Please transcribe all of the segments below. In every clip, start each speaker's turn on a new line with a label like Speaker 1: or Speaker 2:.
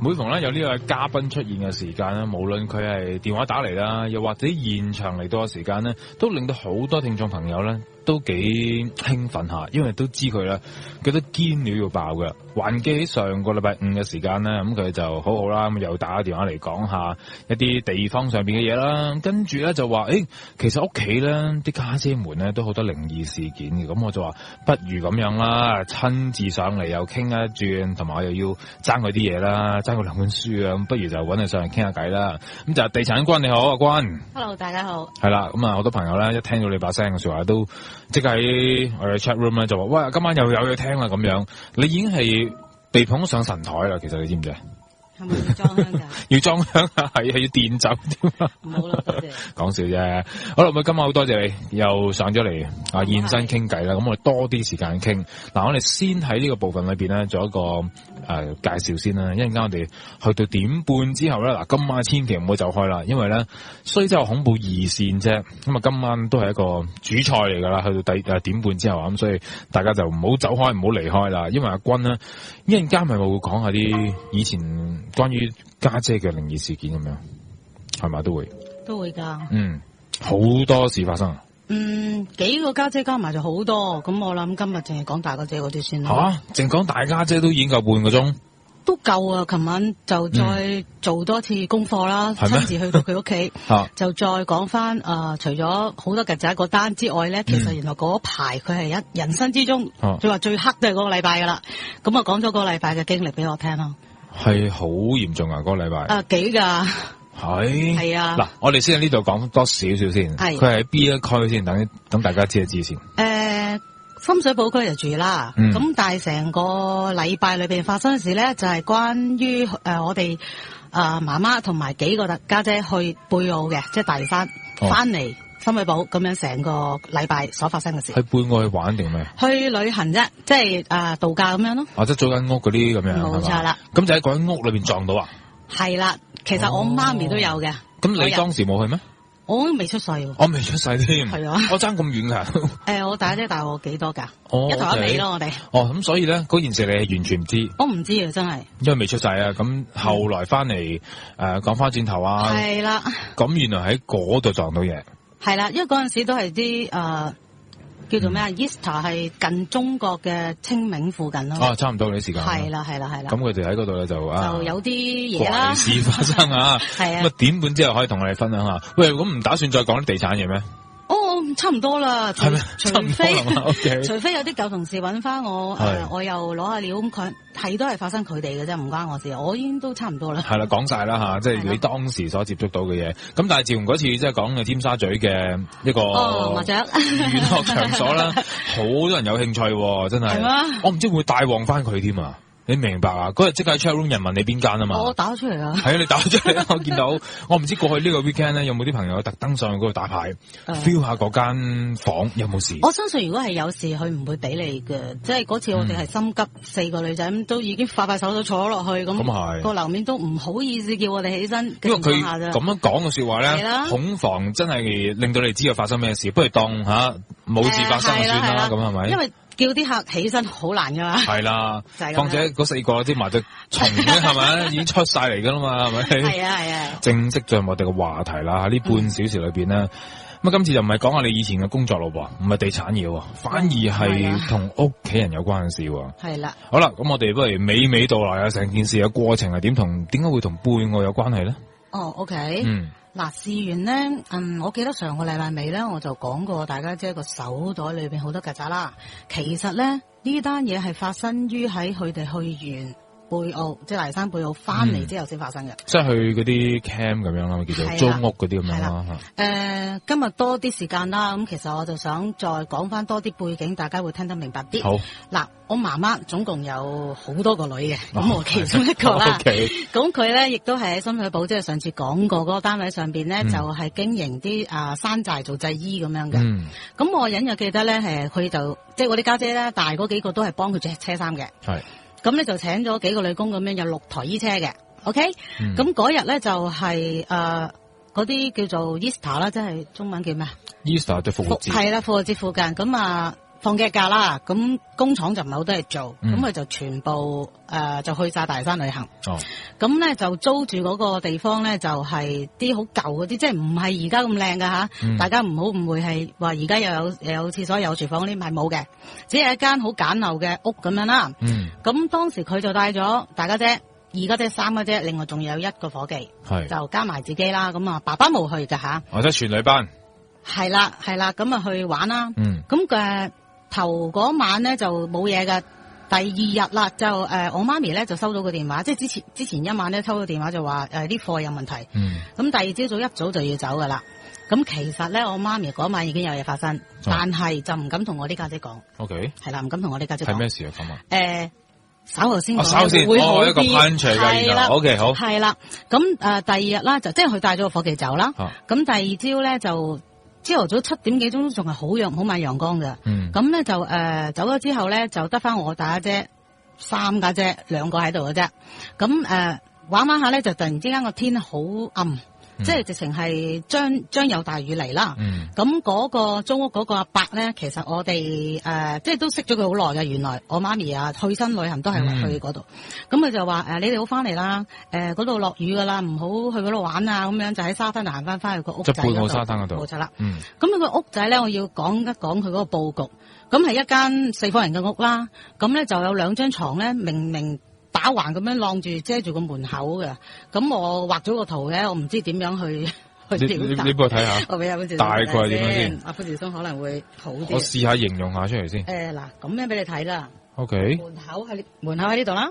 Speaker 1: 每逢咧有呢個嘉賓出現嘅時間咧，無論佢係電話打嚟啦，又或者現場嚟到嘅時間咧，都令到好多聽眾朋友咧都幾興奮下，因為都知佢咧佢都堅料要爆嘅。還記起上個禮拜五嘅時間咧，咁佢就好好啦，咁又打電話嚟講下一啲地方上邊嘅嘢啦，跟住咧就話其實屋企咧啲家姐們咧都好多靈異事件嘅，咁我就話不如咁樣啦，親自上嚟又傾一轉，同埋我又要爭佢啲嘢啦，爭佢兩本書啊，咁不如就揾佢上嚟傾下偈啦。咁就係地產君，你好，阿君。
Speaker 2: Hello， 大家好。
Speaker 1: 係啦，咁啊好多朋友咧一聽到你把聲嘅說話都即係喺我哋 chat room 咧就話喂，今晚又有嘢聽啦咁樣，你已經係被捧上神台啦，其實你知唔知啊？
Speaker 2: 係咪要裝香㗎？
Speaker 1: 要裝香啊，係要電走添啊！
Speaker 2: 唔好啦，多謝。
Speaker 1: 講笑啫。好啦，咁今晚好多謝你又上咗嚟啊，現身傾偈啦。咁我哋多啲時間傾。嗱，我哋先喺呢個部分裏邊咧做一個介紹先啦。一陣間我哋去到點半之後咧，嗱，今晚千祈唔好走開啦，因為咧雖則恐怖二線啫，咁啊今晚都係一個主菜嚟噶啦。去到點半之後咁，所以大家就唔好走開，唔好離開啦。因為阿君咧一陣間咪會講下啲以前關於家姐嘅靈異事件咁樣，係咪都會
Speaker 2: 㗎。
Speaker 1: 好多事發生。
Speaker 2: 幾個家姐加埋就好多，咁我諗今日淨係講大家姐嗰啲先啦。
Speaker 1: 淨講大家姐都已經夠半個鐘，
Speaker 2: 都夠啊！琴晚就再做多次功課啦，親自去到佢屋企，就再講翻除咗好多曱甴嗰單之外咧，其實原來嗰排佢係人生之中，佢話最黑都係嗰個禮拜噶啦。咁啊講咗個禮拜嘅經歷俾我聽咯。係
Speaker 1: 好嚴重啊！嗰個禮拜
Speaker 2: 幾噶。
Speaker 1: 係
Speaker 2: 啊！
Speaker 1: 嗱，我哋先喺呢度講多少少先。佢係喺邊一區先？等大家知一知先。
Speaker 2: 深水埗區就住啦。咁但係成個禮拜裏邊發生嘅事咧，就係關於我哋媽媽同埋幾個家姐去貝澳嘅，即係大嶼山翻嚟深水埗咁樣，成個禮拜所發生嘅事。
Speaker 1: 去貝澳去玩定咩？
Speaker 2: 去旅行啫，即係度假咁樣咯。
Speaker 1: 即係租間屋嗰啲咁樣。
Speaker 2: 冇錯啦。
Speaker 1: 咁就喺嗰間屋裏邊撞到啊？
Speaker 2: 係啦。其實我媽咪都有嘅。
Speaker 1: 咁你當時冇去咩？
Speaker 2: 我都未出世喎。
Speaker 1: 我未出世添。
Speaker 2: 係啊。我
Speaker 1: 爭咁遠㗎。
Speaker 2: 我大姐大我幾多㗎？
Speaker 1: 一
Speaker 2: 頭一尾咯，我哋。
Speaker 1: 咁所以咧，嗰件事你係完全唔知。
Speaker 2: 我唔知啊，真係。因
Speaker 1: 為未出世啊，咁後來翻嚟講翻轉頭啊。
Speaker 2: 係啦。咁
Speaker 1: 原來喺嗰度撞到嘢。
Speaker 2: 係啦，因為嗰陣時都係啲叫做咩啊 Easter 係近中國嘅清明附近咯。差唔多嗰啲時間。係啦。咁佢哋喺嗰度咧就有啲嘢啦。
Speaker 1: 怪事發生啊！
Speaker 2: 係啊。
Speaker 1: 咁點半之後可以同我哋分享下。喂，咁唔打算再講啲地產嘢咩？
Speaker 2: 差唔多啦。係咩？除非有啲舊同事揾翻我，我又攞下料，咁佢都係發生佢哋嘅啫，唔關我事。我已經都差唔多啦。係啦，講晒啦吓，即係你當時所接觸到嘅嘢。咁但係自從嗰次即係講嘅尖沙咀嘅一個麻雀
Speaker 1: 娛樂場所啦，好多人有興趣，真係。係咩？我唔知會帶旺翻佢添啊！你明白啊？嗰日即刻喺 chat room 人問你邊間啊嘛？我打咗出嚟啊！係啊，你打咗出嚟，我見到。我唔知過去呢個 weekend 咧，有冇啲朋友特登上去嗰度打牌 feel 下嗰間房有冇事？我相信如果係有事，佢唔會俾你嘅。即係嗰次我哋係心急，4個女仔咁都已經快手都坐落去咁，個樓面都唔好意思叫我哋起身。因為佢咁樣講嘅說話咧，恐防真係令到你知道發生咩事，不如當冇事發生就算啦，咁係咪？因為叫啲客起身好難噶嘛，係啦，況且嗰4個啲麻雀蟲咧，係咪已經出晒嚟噶啦嘛，係咪？係啊。正式進入我哋嘅話題啦，呢半小時裏邊咧，咁今次就唔係講下你以前嘅工作咯喎，唔係地產嘢，反而係同屋企人有關嘅事喎。係啦。好啦，咁我哋不如娓娓道來啊，成件事嘅過程係點解會同貝澳有關係咧？OK。嗱，事完咧，我記得上個禮拜尾咧，我就講過大家即係個手袋裏邊好多曱甴啦。其實咧，呢單嘢係發生於喺佢哋去完貝澳，即係大嶼山貝澳翻嚟之後先發生嘅。即係去嗰啲 camp 咁樣啦，叫做租屋嗰啲咁樣啦。今日多啲時間啦，咁其實我就想再講翻多啲背景，大家會聽得明白啲。好。嗱，我媽媽總共有好多個女嘅，咁我其中一個啦。咁佢咧亦都係喺深水埗，即係上次講過嗰個單位上邊咧，就係經營啲山寨做製衣咁樣嘅。咁我隱約記得咧，佢就即係我啲家姐咧，大嗰幾個都係幫佢着車衫嘅。係。咁咧就請咗幾個女工咁樣，有6台衣車嘅。OK。咁嗰日咧就係嗰啲叫做 Easter 啦，即係中文叫咩？Easter 就復活節。係啦，復活節附近咁
Speaker 2: 放幾日假啦，咁工廠就唔係好多嘢做，咁佢就全部就去晒大山旅行。咁咧就租住嗰個地方咧，就係啲好舊嗰啲，即係唔係而家咁靚㗎吓。大家唔好誤會係話而家又有廁所有廚房嗰啲，係冇嘅，只係一間好簡陋嘅屋咁樣啦。咁當時佢就帶咗大家姐、二家姐、三家姐，另外仲有一個伙計，就加埋自己啦。咁啊，爸爸冇去㗎吓。
Speaker 1: 即係全女班。係
Speaker 2: 啦，咁啊去玩啦。咁頭嗰晚咧就冇嘢㗎。第二日啦，就我媽咪咧就收到個電話，即係之前一晚咧收到電話就話啲貨有問題。咁第二朝早一早就要走噶啦。咁其實咧我媽咪嗰晚已經有嘢發生，但係就唔敢同我啲家姐講。
Speaker 1: OK。係
Speaker 2: 啦，唔敢同我啲家姐講。
Speaker 1: 係咩事啊？咁啊？
Speaker 2: 稍後先講。
Speaker 1: 稍先。
Speaker 2: 會好啲。
Speaker 1: 一個 punch 㗎。係啦。OK 好。
Speaker 2: 係啦。咁第二日啦，就即係佢帶咗個伙計走啦。咁第二朝咧就。朝頭早7點幾鐘仲係好猛陽光嘅，咁咧就走咗之後咧就得翻我大家姐、三家姐兩個喺度嘅啫，咁玩下咧就突然之間個天好暗，即係直情係將有大雨嚟啦。咁嗰個租屋嗰個阿伯咧，其實我哋即係都識咗佢好耐嘅。原來我媽咪啊去親旅行都係去嗰度，咁佢就話你哋好翻嚟啦，嗰度落雨噶啦，唔好去嗰度玩啊，咁樣就喺沙灘行翻去個屋仔嗰度。即係背後沙灘嗰度。冇錯啦。咁佢個屋仔咧，我要講一講佢嗰個佈局。咁係一間4方形嘅屋啦，咁咧就有2張床咧，明打橫咁樣晾住遮住個門口嘅。咁我畫咗個圖嘅，我唔知點樣去表達。你幫我睇下。我俾阿潘兆松大概係點樣先？阿潘兆松可能會好啲。我試下形容下出嚟先。嗱，咁樣俾你睇啦。OK。門口喺呢度啦。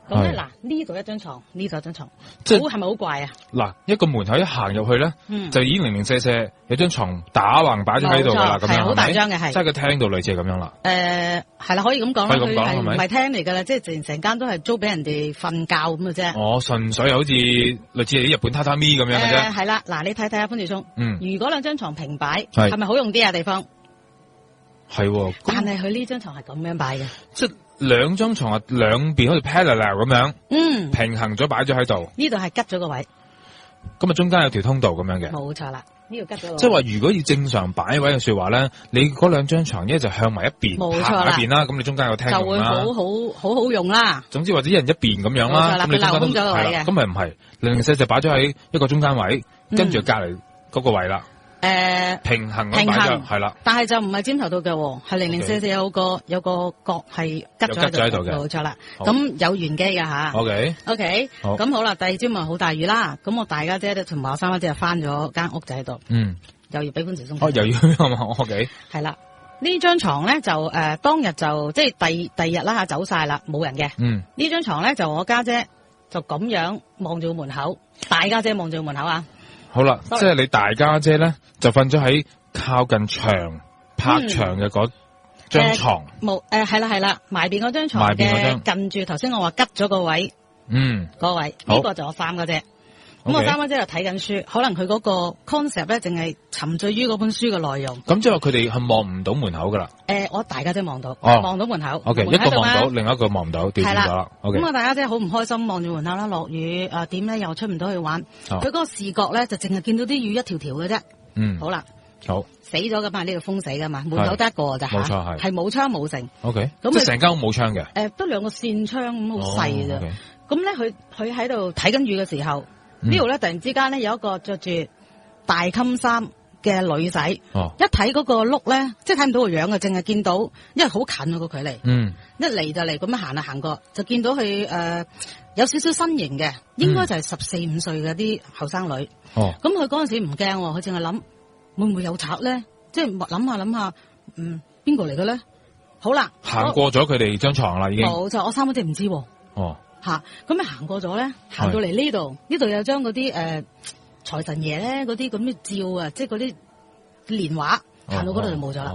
Speaker 2: 咁咧嗱，呢度一張床，呢度一張床，即係係咪好怪啊？嗱，
Speaker 1: 一個門口一行入去咧，就已經零零舍舍有張床打橫擺咗喺度噶啦，咁樣係好大張嘅，係即係個廳度類似係咁樣啦。係啦，可以咁講啦，佢係唔係廳嚟噶啦？即係成間都係租俾人哋瞓覺咁嘅啫。我純粹好似類似啲日本榻榻米咁樣嘅啫。係啦，嗱，你睇睇阿潘兆松，如果2張床平擺，係咪好用啲啊？地方係，但係佢呢張床係咁樣擺嘅，即係。2張床啊，兩邊好似 parallel 咁樣，平衡咗擺咗喺度。呢度係吉咗個位，咁啊中間有條通道咁樣嘅。冇錯啦，呢度吉咗。即係話如果要正常擺位嘅說話咧，你嗰2張床一就向埋一邊，行埋一邊啦，咁你中間有廳用啦，就會好用啦。總之或者一人一邊咁樣啦，咁你中間都係啦。咁咪唔係零零舍就擺咗喺一個中間位，跟住隔籬嗰個位啦。平衡係啦，但係就唔係尖頭到嘅，係零零舍舍有個角係吉咗喺度嘅，冇錯啦。咁有玄機噶吓。OK，咁好啦，第二朝咪好大雨啦。咁我大家姐同埋我三家姐就翻咗間屋仔喺度，又要俾潘兆松。又要係嘛？OK，係啦。呢張床咧就當日就即係第二日啦吓，走晒啦，冇人嘅。呢張床咧就我家姐就咁樣望住個門口，大家姐望住個門口啊。好啦，即係你大家姐咧就瞓咗喺靠近牆拍牆嘅嗰張床。冇係啦，埋邊嗰張床嘅近住頭先我話吉咗個位。嗰位呢個就我三家姐。咁我三家姐就睇緊書，可能佢嗰個 concept 咧淨係沉醉於嗰本書嘅內容。咁即係話佢哋係望唔到門口噶啦。我大家姐望到，望到門口。OK，一個望到，另一個望唔到，調轉咗啦。咁我大家姐好唔開心，望住門口啦，落雨點咧又出唔到去玩。佢嗰個視覺咧就淨係見到啲雨一條條嘅啫。好啦，好死咗噶嘛，呢度封死噶嘛，門口得一個咋吓，冇錯係冇窗冇城。OK，咁即係成間屋冇窗嘅。得2個扇窗咁好細嘅啫。咁咧佢喺度睇緊雨嘅時候。呢度咧突然之間咧有一個着住大襟衫嘅女仔，一睇嗰個碌咧，即係睇唔到個樣嘅，淨係見到，因為好近個距離，一嚟就嚟咁樣行過，就見到佢有少少身形嘅，應該就係14、15歲嘅啲後生女。咁佢嗰陣時唔驚，佢淨係諗會唔會有賊咧？即係諗下，邊個嚟嘅咧？好啦，行過咗佢哋張床啦，已經冇就我三嗰隻唔知。咁咪行過咗咧，行到嚟呢度有張嗰啲財神爺咧，嗰啲咁嘅照啊，即係嗰啲年畫，行到嗰度就冇咗啦。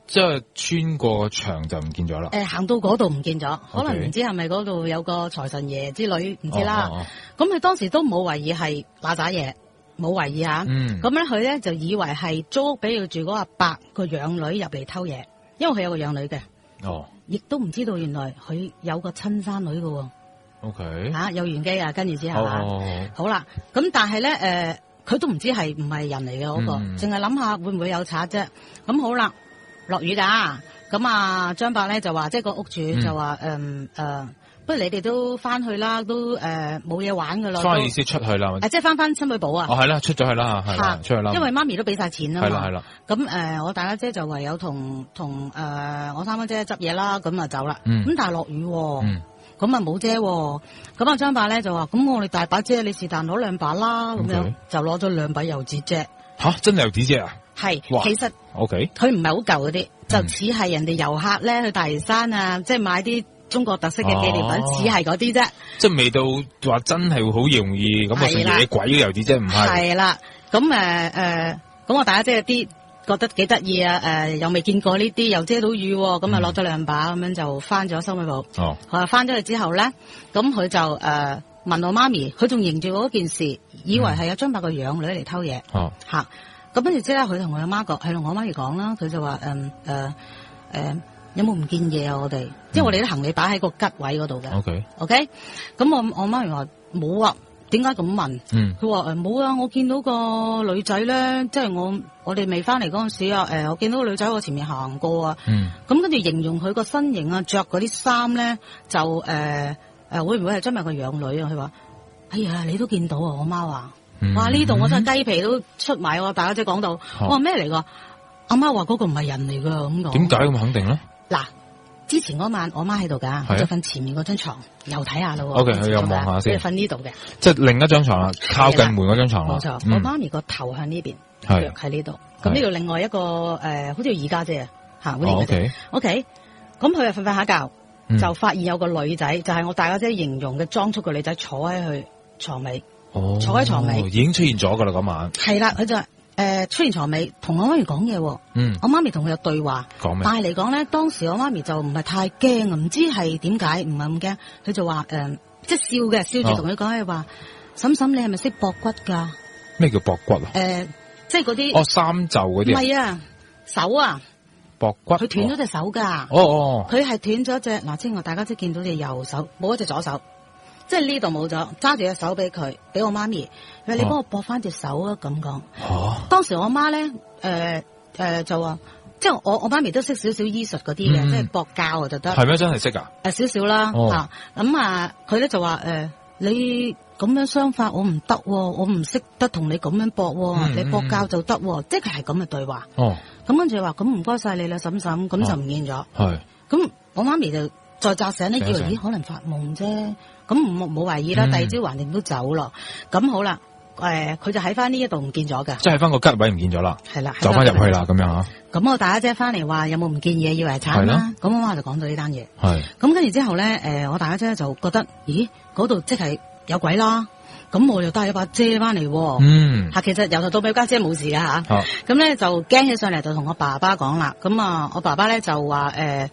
Speaker 1: 即係穿過牆就唔見咗啦。行到嗰度唔見咗，可能唔知係咪嗰度有個財神爺之類，唔知啦。咁佢當時都冇懷疑係嗱喳嘢，冇懷疑吓。咁咧佢咧就以為係租屋俾佢住嗰個阿伯個養女入嚟偷嘢，因為佢有個養女嘅。亦都唔知道原來佢有個親生女嘅。OK，有玄機啊，跟住之後好啦，咁但係咧，佢都唔知係唔係人嚟嘅嗰個，淨係諗下會唔會有賊啫。咁好啦，
Speaker 2: 落雨㗎。咁啊，張伯咧就話，即係個屋主就話，不如你哋都翻去啦，都冇嘢玩㗎啦。
Speaker 1: 翻意思出去啦，
Speaker 2: 即係翻深水埗啊。
Speaker 1: 哦，係啦，出咗去啦，係啦，出去啦。
Speaker 2: 因為媽咪都俾晒錢啦嘛。
Speaker 1: 係啦。
Speaker 2: 咁我大家姐就唯有同我三家姐執嘢啦，咁啊走啦。咁但係落雨，咁啊冇遮。咁啊張伯咧就話，咁我哋大把遮，你是但攞2把啦，咁樣就攞咗2把油紙遮。
Speaker 1: 吓，真係油紙遮啊？
Speaker 2: 係，其實
Speaker 1: ，OK，
Speaker 2: 佢唔係好舊嗰啲，就似係人哋遊客咧去大嶼山啊，即係買啲中國特色嘅紀念品，似係嗰啲啫。即係
Speaker 1: 未到話真係會好容易咁啊，成野鬼嘅油紙遮唔係。
Speaker 2: 係啦，咁咁我大家姐有啲覺得幾得意啊，又未見過呢啲，又遮到雨，咁啊攞咗2把咁樣就翻咗深水埗。哦，翻咗去之後咧，咁佢就問我媽咪，佢仲認住嗰件事，以為係阿張伯個養女嚟偷嘢。哦，吓。咁跟住之後佢同我阿媽講，係同我媽咪講啦，佢就話有冇唔見嘢啊？我哋，即係我哋啲行李擺喺個吉位嗰度嘅。OK，咁我媽咪話冇啊，點解咁問？佢話冇啊，我見到個女仔咧，即係我哋未翻嚟嗰陣時啊，我見到個女仔喺我前面行過啊。咁跟住形容佢個身形啊，着嗰啲衫咧，就會唔會係真係個養女啊？佢話，哎呀，你都見到啊！我媽話。哇！呢度我真係雞皮都出埋喎，大家姐講到，我話咩嚟㗎？阿媽話嗰個唔係人嚟㗎，咁講。點解
Speaker 1: 咁肯定咧？
Speaker 2: 嗱，之前嗰晚我媽喺度㗎，就瞓前面嗰張床，又睇下咯。
Speaker 1: OK，佢又望下先。
Speaker 2: 瞓呢度嘅，
Speaker 1: 即係另一張床啦，靠近門嗰張床啦。
Speaker 2: 冇錯，我媽咪個頭向呢邊，腳喺呢度。咁呢度另外一個好似二家姐啊，嚇，OK，咁佢就瞓下覺，就發現有個女仔，就係我大家姐形容嘅裝束嘅女仔，坐喺佢床尾。坐喺床尾，
Speaker 1: 已經出現咗噶啦嗰晚。係
Speaker 2: 啦，佢就出現床尾，同我媽咪講嘢。我媽咪同佢有對話。講咩？但係嚟講咧，當時我媽咪就唔係太驚，唔知係點解唔係咁驚。佢就話即係笑住同佢講，佢話嬸嬸，你係咪識駁骨噶？
Speaker 1: 咩叫駁骨啊？
Speaker 2: 即係嗰啲
Speaker 1: 三袖嗰啲。唔係
Speaker 2: 啊，手啊，
Speaker 1: 駁骨。佢
Speaker 2: 斷咗隻手噶。佢係斷咗隻嗱，即係我大家即係見到隻右手，冇一隻左手。即係呢度冇咗，揸住隻手俾佢，俾我媽咪，佢話你幫我駁翻隻手啊，咁講。當時我媽咧，就話，即係我媽咪都識少少醫術嗰啲嘅，即係駁膠就得。係咩？真係識噶？少少啦，咁佢咧就話，你咁樣傷法我唔得，我唔識得同你咁樣駁，你駁膠就得，即係佢係咁嘅對話。咁跟住話，咁唔該晒你啦，嬸嬸，咁就唔見咗。係。咁我媽咪就再扎醒咧，以為咦可能發夢啫。咁冇懷疑啦，第二朝橫掂都走咯。咁好啦，佢就喺翻呢一度唔見咗嘅，
Speaker 1: 即係喺翻個吉位唔見咗啦。係啦，走翻入去啦，咁樣吓。咁
Speaker 2: 我大家姐翻嚟話有冇唔見嘢，以為係慘啦。咁我媽就講咗呢單嘢。係。咁跟住之後咧，我大家姐就覺得，咦，嗰度即係有鬼啦。咁我又帶咗把遮翻嚟。其實由頭到尾家姐冇事噶吓。咁咧就驚起上嚟，就同我爸爸講啦。咁我爸爸咧就話呢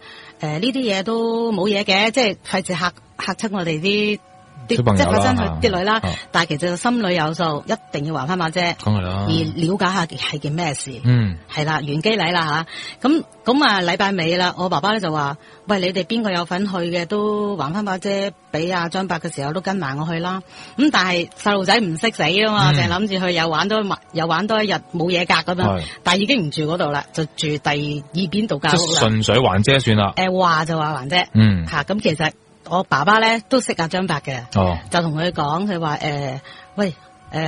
Speaker 2: 啲嘢都冇嘢嘅，即係費事嚇親我哋啲即係發生佢啲女啦。但係其實心裏有數，一定要還翻把遮，而了解下係件咩事。係啦，原機禮啦吓。咁禮拜尾啦，我爸爸咧就話：喂，你哋邊個有份去嘅都還翻把遮俾阿張伯嘅時候都跟埋我去啦。咁但係細路仔唔識死啊嘛，淨係諗住去又玩多一日冇嘢隔咁樣。但係已經唔住嗰度啦，就住第二邊度教屋啦。即係
Speaker 1: 純粹還遮算啦。
Speaker 2: 話就話還遮。咁其實我爸爸咧都識阿張伯嘅。就同佢講，佢話喂，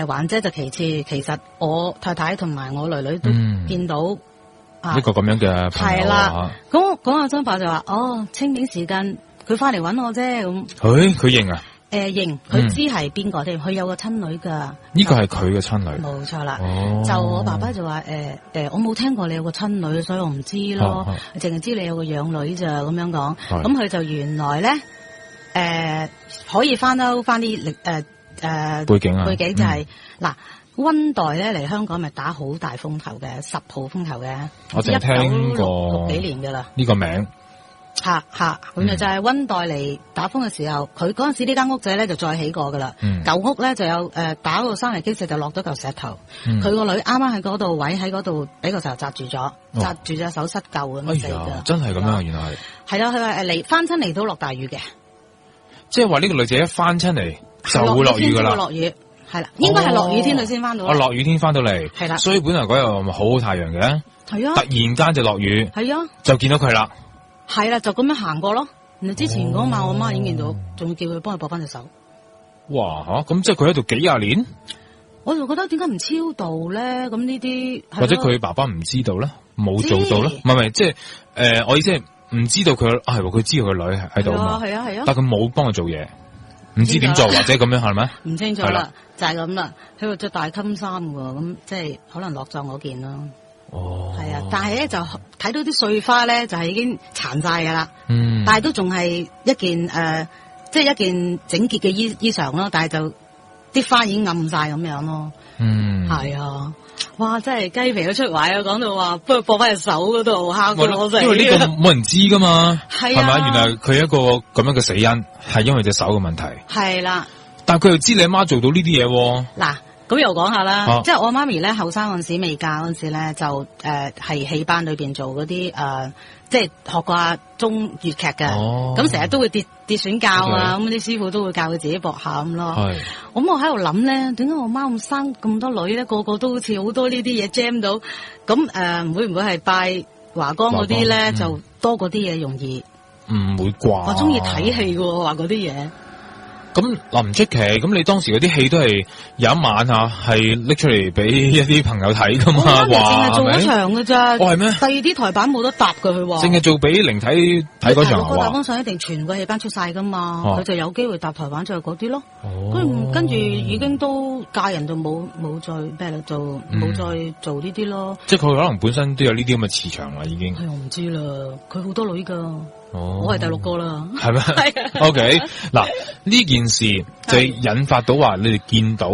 Speaker 2: 還遮就其次，其實我太太同埋我女女都見到。
Speaker 1: 呢個咁樣嘅朋友。係啦，
Speaker 2: 咁阿張伯就話：清明時間佢翻嚟搵我啫。咁
Speaker 1: 佢認啊？
Speaker 2: 認，佢知係邊個添？佢有個親女噶。
Speaker 1: 呢個係佢嘅親女。冇
Speaker 2: 錯啦。就我爸爸就話：我冇聽過你有個親女，所以我唔知咯。淨係知你有個養女咋咁樣講。咁佢就原來咧，可以翻啲
Speaker 1: 背景啊。
Speaker 2: 背景就係嗱。溫黛咧嚟香港咪打好大風頭嘅，10號風頭嘅，
Speaker 1: 我淨係聽過
Speaker 2: 6幾年噶啦
Speaker 1: 呢個名。
Speaker 2: 咁就係溫黛嚟打風嘅時候，佢嗰陣時呢間屋仔咧就再起過噶啦。舊屋咧就有打個山泥傾瀉就落咗嚿石頭，佢個女啱啱喺嗰度位喺嗰度俾個石頭砸住咗，砸住隻手失救咁死噶。
Speaker 1: 真係咁樣，原來
Speaker 2: 係啦，佢話翻親嚟都落大雨嘅，
Speaker 1: 即係話呢個女仔一翻親嚟就會落雨噶啦。
Speaker 2: 落雨。係啦，應該係落雨天佢先翻到。
Speaker 1: 落雨天翻到嚟，
Speaker 2: 係啦，
Speaker 1: 所以本來嗰日咪好太陽嘅。
Speaker 2: 係啊，
Speaker 1: 突然間就落雨，
Speaker 2: 係啊，
Speaker 1: 就見到佢啦，
Speaker 2: 係啦，就咁樣行過咯。然後之前嗰晚我媽已經見到，仲要叫佢幫佢駁翻隻手。
Speaker 1: 哇，咁即係佢喺度幾廿年？
Speaker 2: 我就覺得點解唔超度咧？咁呢啲
Speaker 1: 或者佢爸爸唔知道咧，冇做到咧？唔係，即係我意思係唔知道佢係佢知道佢女喺度啊嘛，係啊，但佢冇幫佢做嘢，唔知點做或者咁樣係咪？唔
Speaker 2: 清楚啦，就係咁啦。佢話着大襟衫喎，咁即係可能落葬嗰件咯。哦，係啊，但係咧就睇到啲碎花咧，就係已經殘晒噶啦。但係都仲係一件即係一件整潔嘅衣裳咯，但係就啲花已經暗晒咁樣咯。係啊，哇，真係雞皮都出懷啊！講到話，不如駁翻隻手嗰度敲過我，
Speaker 1: 因為呢個冇人知噶嘛，係咪？原來佢一個咁樣嘅死因係因為隻手嘅問題。係啦，但係佢又知你阿媽做到呢啲嘢。嗱。咁又講下啦，即係我媽咪咧後生嗰陣時未嫁嗰陣時咧，就係戲班裏邊做嗰啲即係學過下中粵劇嘅，咁成日都會跌損教啊，咁啲師傅都會教佢自己駁下咁咯。咁我喺度諗咧，點解我媽咁生咁多女咧？個個都好似好多呢啲嘢 jam 到，咁會唔會係拜華光嗰啲咧就多嗰啲嘢容易？唔會啩？我中意睇戲嘅，話嗰啲嘢。咁唔出奇，咁你當時嗰啲戲都係有一晚係拎出嚟俾一啲朋友睇噶嘛？話
Speaker 2: 淨係做一場嘅咋？
Speaker 1: 哦係咩？
Speaker 2: 第二啲台版冇得搭嘅佢話。
Speaker 1: 淨係做俾靈體睇嗰場。
Speaker 2: 個大方向一定全個戲班出晒噶嘛，佢就有機會搭台版就係嗰啲咯。跟住已經都嫁人就冇再咩啦，就冇再做呢啲咯。
Speaker 1: 即係佢可能本身都有呢啲咁嘅磁場啦，已經。
Speaker 2: 係我唔知啦，佢好多女噶。我係第6個啦，係
Speaker 1: 咩？係啊。OK， 嗱呢件事就引發到話你哋見到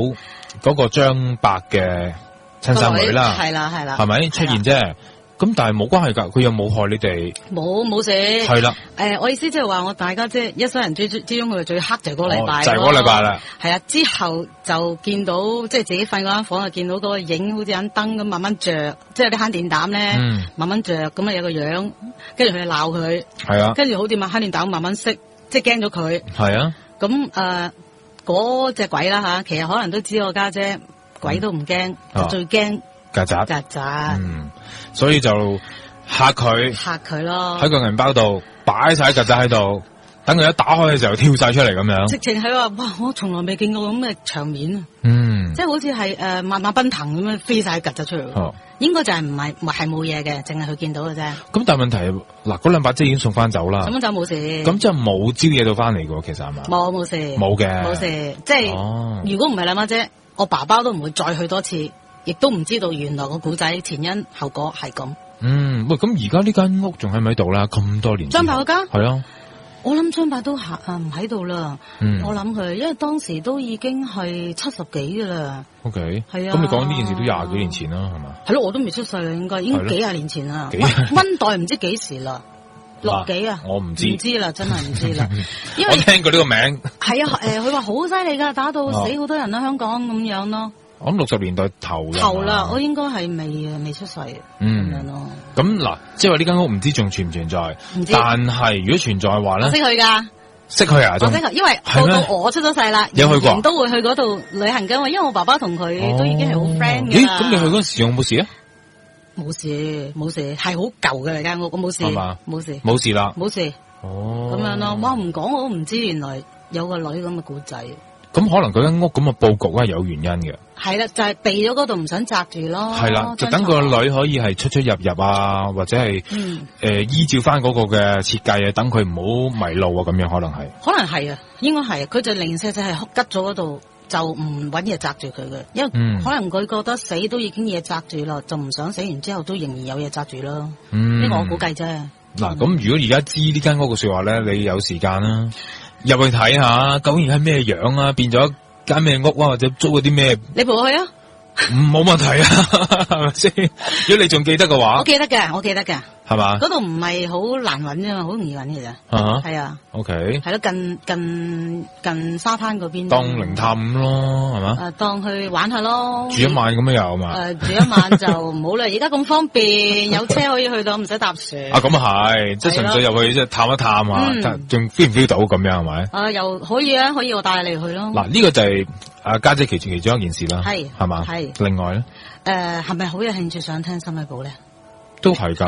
Speaker 1: 嗰個張伯嘅親生女啦，係啦，係咪出現啫？咁但係冇關係噶，佢又冇害你哋，冇事。係啦，
Speaker 2: 我意思即係話我大家即係一生人之中佢最黑就係嗰個禮拜，
Speaker 1: 就係嗰個禮拜啦。
Speaker 2: 係啊，之後就見到即係自己瞓嗰間房就見到嗰個影，好似盞燈咁慢慢着，即係啲慳電膽咧，慢慢着咁啊有個樣，跟住佢就鬧佢，係啊，跟住好似慳電膽慢慢熄，即係驚咗佢，係啊。咁嗰隻鬼啦吓，其實可能都知我家姐鬼都唔驚，就最驚曱甴，所以就嚇佢咯，喺個銀包度擺晒曱甴喺度，等佢一打開嘅時候跳晒出嚟咁樣。直情係話哇，我從來未見過咁嘅場面啊！即係好似係萬馬奔騰咁樣飛晒曱甴出嚟。應該就係唔係冇嘢嘅，淨係佢見到嘅啫。咁但係問題嗱，嗰兩把遮已經送翻走啦，咁就冇事。咁即係冇招嘢到翻嚟嘅，其實係嘛？冇事，冇嘅，冇事。即係如果唔係兩把遮，我爸爸都唔會再去多次。亦都唔知道原來個古仔前因後果係咁。喂，咁而家呢間屋仲喺咪度啦？咁多年。張伯嗰間？係啊。我諗張伯都唔喺度啦。我諗佢，因為當時都已經係70幾噶啦。OK。係啊。咁你講呢件事都20幾年前啦，係嘛？係咯，我都未出世啦，應該已經幾廿年前啦。溫代唔知幾時啦，60幾啊？我唔知。唔知啦，真係唔知啦。因為我聽過呢個名。係啊，佢話好犀利噶，打到死好多人啦，香港咁樣咯。我諗60年代頭啦，我應該係未出世咁樣咯。咁嗱，即係話呢間屋唔知仲存唔存在，但係如果存在嘅話咧，我識佢噶，識佢啊，我識佢，因為到我出咗世啦，有去過，都會去嗰度旅行噶嘛。因為我爸爸同佢都已經係好 friend 嘅。咦，咁你去嗰陣時有冇事啊？冇事，係好舊嘅間屋，我冇事，冇事啦，冇事。哦，咁樣咯，哇，唔講我都唔知，原來有個女咁嘅故仔。咁可能佢間屋咁嘅佈局係有原因嘅。係啦，就係避咗嗰度唔想擲住咯。係啦，就等個女可以係出出入入啊，或者係依照翻嗰個嘅設計啊，等佢唔好迷路啊，咁樣可能係。可能係啊，應該係。佢就零舍舍係吉咗嗰度，就唔揾嘢擲住佢嘅，因為可能佢覺得死都已經嘢擲住啦，就唔想死完之後都仍然有嘢擲住咯。呢個我估計啫。嗱，咁如果而家知呢間屋嘅說話咧，你有時間啦。入去睇下，究竟係咩樣啊？變咗間咩屋啊？或者租嗰啲咩？你陪我去啊？冇問題啊，係咪先？如果你仲記得嘅話，我記得嘅，係嘛？嗰度唔係好難揾啫嘛，好容易揾嘅咋。係啊。OK。係咯，近沙灘嗰邊。當靈探咯，係嘛？當去玩下咯。住一晚咁樣有嘛？住一晚就唔好啦，而家咁方便，有車可以去到，唔使搭船。咁啊係，即係純粹入去即係探一探啊，仲 feel 唔 feel 到咁樣係咪？又可以啊，可以我帶你去咯。嗱，呢個就係家姐其中一件事啦，係嘛？係。另外咧，係咪好有興趣想聽心理簿咧？
Speaker 1: 都係噶，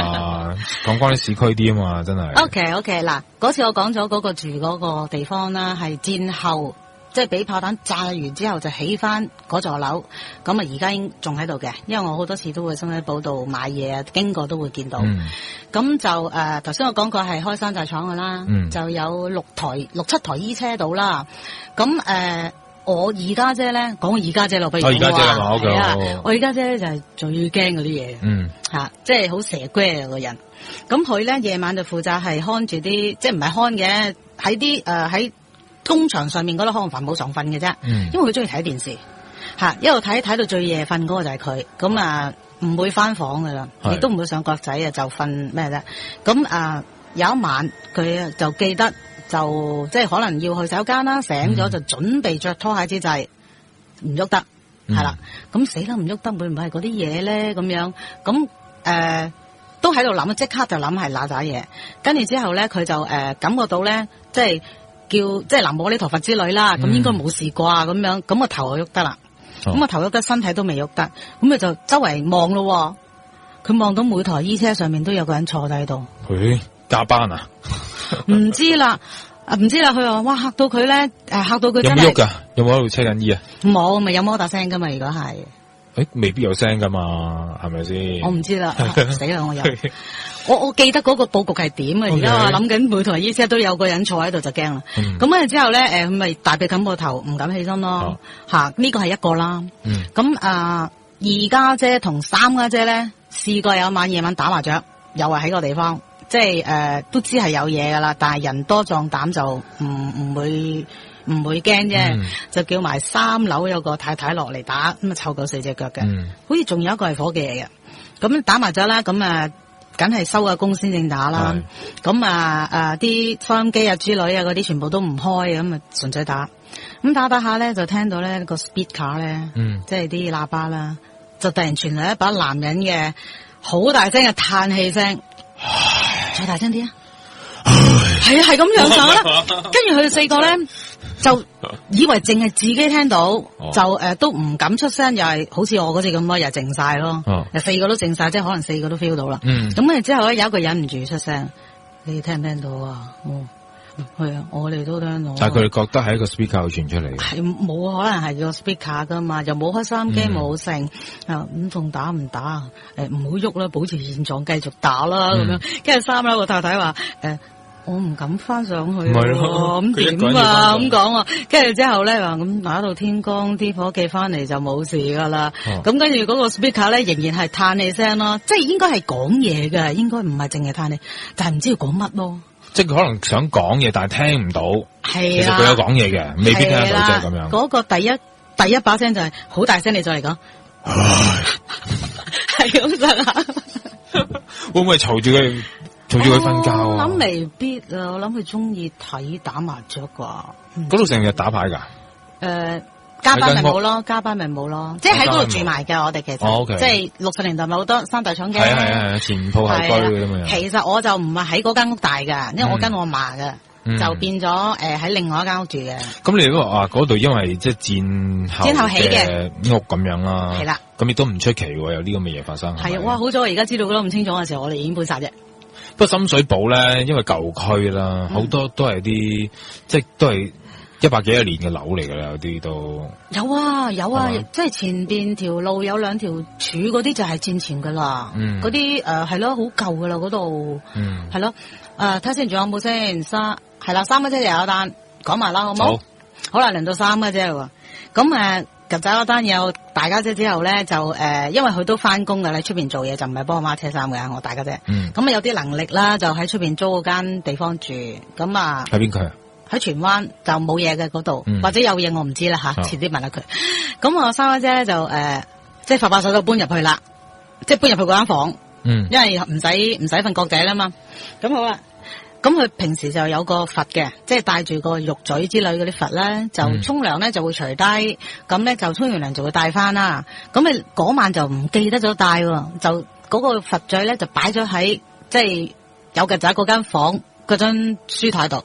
Speaker 1: 講翻啲市區啲啊嘛，真係。
Speaker 2: OK， 嗱，嗰次我講咗嗰個住嗰個地方啦，係戰後。即係俾炮彈炸完之後就起翻嗰座樓，咁啊而家仲喺度嘅，因為我好多次都會深水埗度買嘢啊，經過都會見到。咁就頭先我講過係開山寨廠㗎啦，就有六七台衣車到啦。咁我二家姐咧，講我二家姐咯，不如我我二家姐咧就係最驚嗰啲嘢，即係好蛇龜個人。咁佢咧夜晚就負責係看住啲，即係唔係看嘅，喺啲喺工場上面嗰度可能繁冇常瞓嘅啫，因為佢中意睇電視，一路睇到最夜瞓嗰個就係佢，咁唔會翻房噶啦，亦都唔會上角仔啊，就瞓咩啫。咁有一晚佢就記得就即係可能要去洗手間啦，醒咗就準備着拖鞋之際唔喐得，係啦，咁死啦唔喐得，會唔會係嗰啲嘢咧？咁樣咁都喺度諗，即刻就諗係嗱喳嘢，跟住之後咧佢就感覺到咧即係。即係南無阿彌陀佛之類啦，咁應該冇事啩咁樣，咁個頭就喐得啦，咁個頭喐得，身體都未喐得，咁佢就周圍望咯，佢望到每台衣車上面都有個人坐喺度。
Speaker 1: 加班啊？
Speaker 2: 唔知啦，佢話哇嚇到佢咧，嚇到佢真係。有冇喐噶？
Speaker 1: 有冇喺度車緊衣啊？
Speaker 2: 冇，咪有摩打聲噶嘛？如果係，
Speaker 1: 未必有聲噶嘛，係咪先？
Speaker 2: 我唔知啦，死啦我有。我記得嗰個佈局係點啊！而家我諗緊每台衣車都有個人坐喺度就驚啦。咁跟住之後咧，佢咪大髀冚個頭，唔敢起身咯。呢個係一個啦。咁二家姐同三家姐咧，試過有晚夜晚打麻雀，又係喺個地方，即係都知係有嘢噶啦，但係人多壯膽就唔會驚啫。就叫埋3樓有個太太落嚟打，咁啊湊夠4隻腳嘅，好似仲有一個係伙計嚟嘅。咁打麻雀啦，咁梗係收下工先正打啦，咁啲收音機啊之類啊嗰啲全部都唔開，咁純粹打，咁打下咧就聽到咧個 speaker 咧，即係啲喇叭啦，就突然傳來一把男人嘅好大聲嘅嘆氣聲，再大聲啲啊，係啊係咁樣講啦，跟住佢哋4個咧就以為淨係自己聽到，就都唔敢出聲，又係好似我嗰隻咁咯，又靜晒咯，4個都靜晒，即係可能4個都 feel 到啦。咁跟住之後咧，有一個忍唔住出聲，你聽唔聽到啊？係啊，我哋都聽到。但係佢哋覺得係一個 speaker 傳出嚟，係冇可能係個 speaker 噶嘛，又冇開收音機冇聲，咁仲打唔打？唔好喐啦，保持現狀，繼續打啦咁樣。跟住3樓個太太話我唔敢翻上去，咁點啊？咁講啊，跟住之後咧話咁打到天光，啲伙計翻嚟就冇事噶啦。咁跟住嗰個 speaker 咧仍然係嘆氣聲咯，即係應該係講嘢嘅，應該唔係淨係嘆氣，但係唔知要講乜咯。即係佢可能想講嘢，但係聽唔到。係啊，其實佢有講嘢嘅，未必聽得到，即係咁樣。嗰個第一把聲就係好大聲，你再嚟講。係咁實啊？會唔會嘈住佢？嘈住佢瞓覺啊？我諗未必啊，我諗佢中意睇打麻雀啩。嗰度成日打牌㗎？加班咪冇咯，加班咪冇咯，即係喺嗰度住埋嘅。我哋其實即係60年代咪好多山寨廠嘅。係前鋪後居咁樣。其實我就唔係喺嗰間屋大㗎，因為我跟我嫲嘅，就變咗喺另外一間屋住嘅。咁你都話嗰度因為即係戰後起嘅屋咁樣啦。係啦。咁亦都唔出奇喎，有啲咁嘅嘢發生。係啊，哇！好彩我而家知道嗰度咁清楚嘅時候，我哋已經搬晒啫。不過深水埗咧，因為舊區啦，好多都係啲即係都係100幾年嘅樓嚟噶啦，有啲都有啊，即係前邊條路有2條柱嗰啲就係戰前噶啦，嗰啲係咯，好舊噶啦嗰度，係咯，睇先仲有冇先係啦，3家姐又有一單講埋啦，好冇？好啦，輪到3家姐喎，咁及仔嗰單有大家姐之後咧，就因為佢都翻工㗎，喺出邊做嘢，就唔係幫我媽車衫嘅，我大家姐。咁有啲能力啦，就喺出邊租嗰間地方住。咁喺邊區？喺荃灣就冇嘢嘅嗰度，或者有嘢我唔知啦吓，遲啲問下佢。咁我3家姐咧就即係發手就搬入去啦，即係搬入去嗰間房。因為唔使瞓角仔啦嘛。咁好啦。咁佢平時就有個佛嘅，即係帶住個玉嘴之類嗰啲佛咧，就沖涼咧就會除低，咁咧就沖完涼就會戴翻啦。咁你嗰晚就唔記得咗戴喎，就嗰個佛嘴咧就擺咗喺即係有曱甴嗰間房嗰張書台度。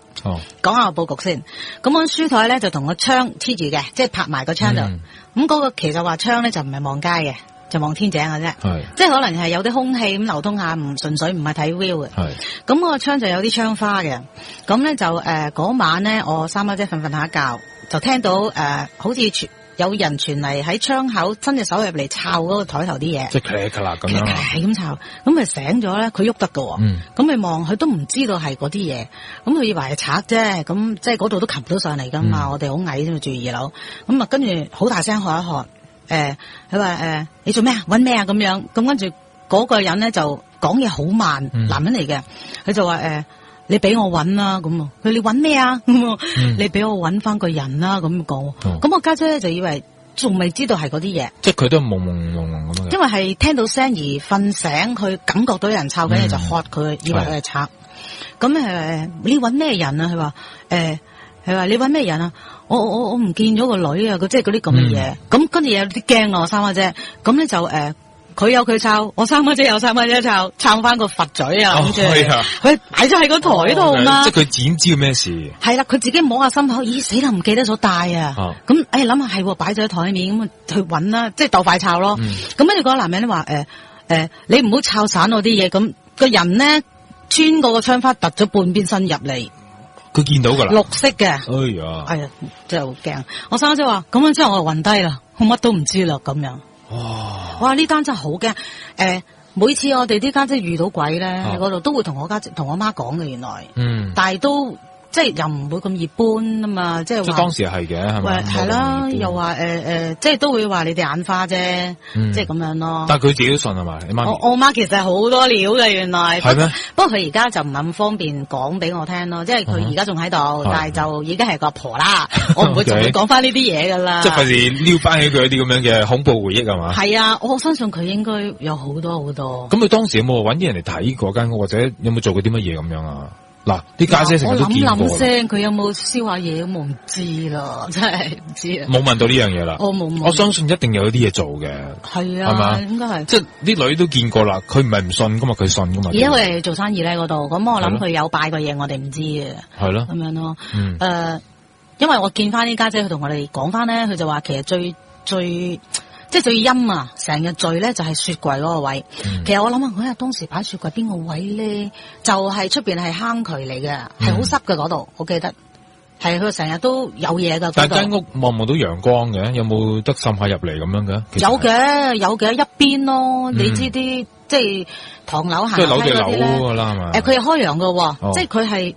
Speaker 2: 講下個佈局先。咁嗰書台咧就同個窗黐住嘅，即係拍埋個窗度。咁嗰個其實話窗咧就唔係望街嘅，就望天井嘅啫，即係可能係有啲空氣咁流通下，唔純粹唔係睇 view 嘅。咁個窗就有啲窗花嘅，咁咧就嗰晚咧，我三媽姐瞓下覺，就聽到好似有人傳嚟喺窗口伸隻手入嚟抄嗰個台頭啲嘢，
Speaker 1: 即係咔啦咁樣，
Speaker 2: 係咁抄，咁咪醒咗咧，佢喐得㗎，咁咪望佢都唔知道係嗰啲嘢，咁佢以為係賊啫，咁即係嗰度都擒到上嚟噶嘛，我哋好矮啫嘛，住2樓，咁啊跟住好大聲喝一喝。佢話你做咩啊？搵咩啊？咁樣，咁跟住嗰個人咧就講嘢好慢，男人嚟嘅，佢就話你俾我搵啦，咁佢你搵咩啊？你俾我搵翻個人啦，咁講，咁我家姐咧就以為仲未知道係嗰啲嘢，
Speaker 1: 即係佢都朦朦朧朧咁樣，
Speaker 2: 因為係聽到聲而瞓醒，佢感覺到有人抄緊嘢就喝佢，以為佢係賊。咁你搵咩人啊？佢話佢話你搵咩人啊？我唔見咗個女啊！佢即係嗰啲咁嘅嘢，咁跟住有啲驚啊！我三媽姐，咁咧就佢有佢抄，我三媽姐有三媽姐抄翻個佛嘴啊！諗住佢擺咗喺個台度嘛，
Speaker 1: 即係佢自己知道咩事？
Speaker 2: 係啦，佢自己摸下心口，咦死啦，唔記得咗帶啊！咁諗下係擺咗喺台面，咁啊去搵啦，即係鬥快抄咯。咁跟住嗰個男人咧話你唔好抄散我啲嘢，咁個人咧穿過個窗花，突咗半邊身入嚟。
Speaker 1: 佢見到噶啦，
Speaker 2: 綠色嘅，
Speaker 1: 哎呀，
Speaker 2: 真係好驚！我三姐話咁樣之後我就暈低啦，我乜都唔知啦咁樣。哇！呢單真係好驚。每次我哋啲家姐遇到鬼咧，喺嗰度都會同我家姐同我媽講嘅，原來，但係都。即係又唔會咁易搬啊嘛，即係話
Speaker 1: 當時係嘅，係咪？
Speaker 2: 係啦，又話即係都會話你哋眼花啫，即係咁樣咯。
Speaker 1: 但係佢自己都信係咪？你媽咪？
Speaker 2: 我媽其實係好多料嘅，原來
Speaker 1: 係咩？
Speaker 2: 不過佢而家就唔係咁方便講俾我聽咯，即係佢而家仲喺度，但係就已經係個婆啦，我唔會同佢講翻呢啲嘢噶啦。
Speaker 1: 即係費事撩翻起佢一啲咁樣嘅恐怖回憶係嘛？
Speaker 2: 係啊，我相信佢應該有好多好多。
Speaker 1: 咁佢當時有冇搵啲人嚟睇嗰間屋，或者有冇做過啲乜嘢咁樣啊？嗱，啲家姐成日都見過。我諗
Speaker 2: 聲，佢有冇燒下嘢咁，我唔知啦，真係唔知啊。
Speaker 1: 冇問到呢樣嘢啦。我冇。我相信一定有啲嘢做嘅。
Speaker 2: 係啊，係嘛？應該係。即係
Speaker 1: 啲女都見過啦，佢唔係唔信噶嘛，佢信噶嘛。
Speaker 2: 而家佢哋做生意咧嗰度，咁我諗佢有拜過嘢，我哋唔知嘅。
Speaker 1: 係咯。
Speaker 2: 咁樣咯。因為我見翻啲家姐，佢同我哋講翻咧，佢就話其實即係最陰啊！成日聚咧就係雪櫃嗰個位。其實我諗下，嗰日當時擺雪櫃邊個位咧，就係出邊係坑渠嚟嘅，係好濕嘅嗰度。我記得係佢成日都有嘢噶。
Speaker 1: 但係間屋望唔望到陽光嘅？有冇得滲下入嚟咁樣嘅？
Speaker 2: 有嘅一邊咯。你知啲即係唐樓行樓梯嗰啲咧
Speaker 1: 啦嘛。
Speaker 2: 佢係開陽嘅，即係佢係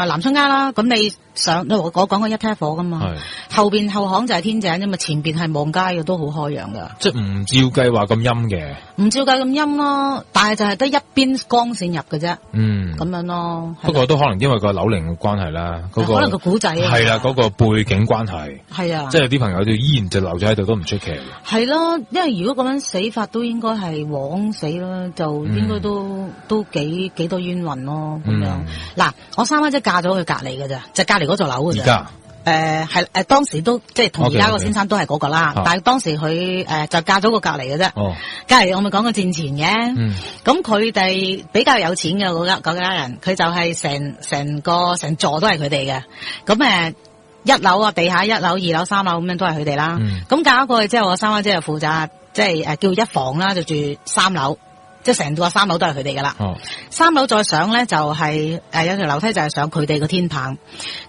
Speaker 2: 南春街啦。咁你上我講過一梯火噶嘛，後邊後巷就係天井啫嘛，前邊係望街嘅，都好開陽噶。
Speaker 1: 即係唔照計話咁陰嘅，
Speaker 2: 唔照計咁陰咯，但係就係得一邊光線入嘅啫。咁樣咯。不
Speaker 1: 過都可能因為個樓齡嘅關係啦，可
Speaker 2: 能個古仔
Speaker 1: 係啦，嗰個背景關係係啊，即係有啲朋友就依然就留咗喺度都唔出奇。係
Speaker 2: 咯，因為如果咁樣死法都應該係枉死啦，就應該都幾多冤魂咯咁樣。嗱，我三媽姐嫁咗去隔離嘅咋，就隔離嗰座樓嘅咋。係當時都即係同而家個先生都係嗰個啦，但係當時佢就嫁咗個隔離嘅啫。隔離我咪講過戰前嘅，咁佢哋比較有錢嘅嗰家人，佢就係成座都係佢哋嘅。咁一樓啊，地下1樓、2樓、3樓咁樣都係佢哋啦。咁嫁過去之後，我三媽姐就負責即係叫一房啦，就住3樓。即係成個3樓都係佢哋噶啦，3樓再上咧就係有條樓梯就係上佢哋個天棚。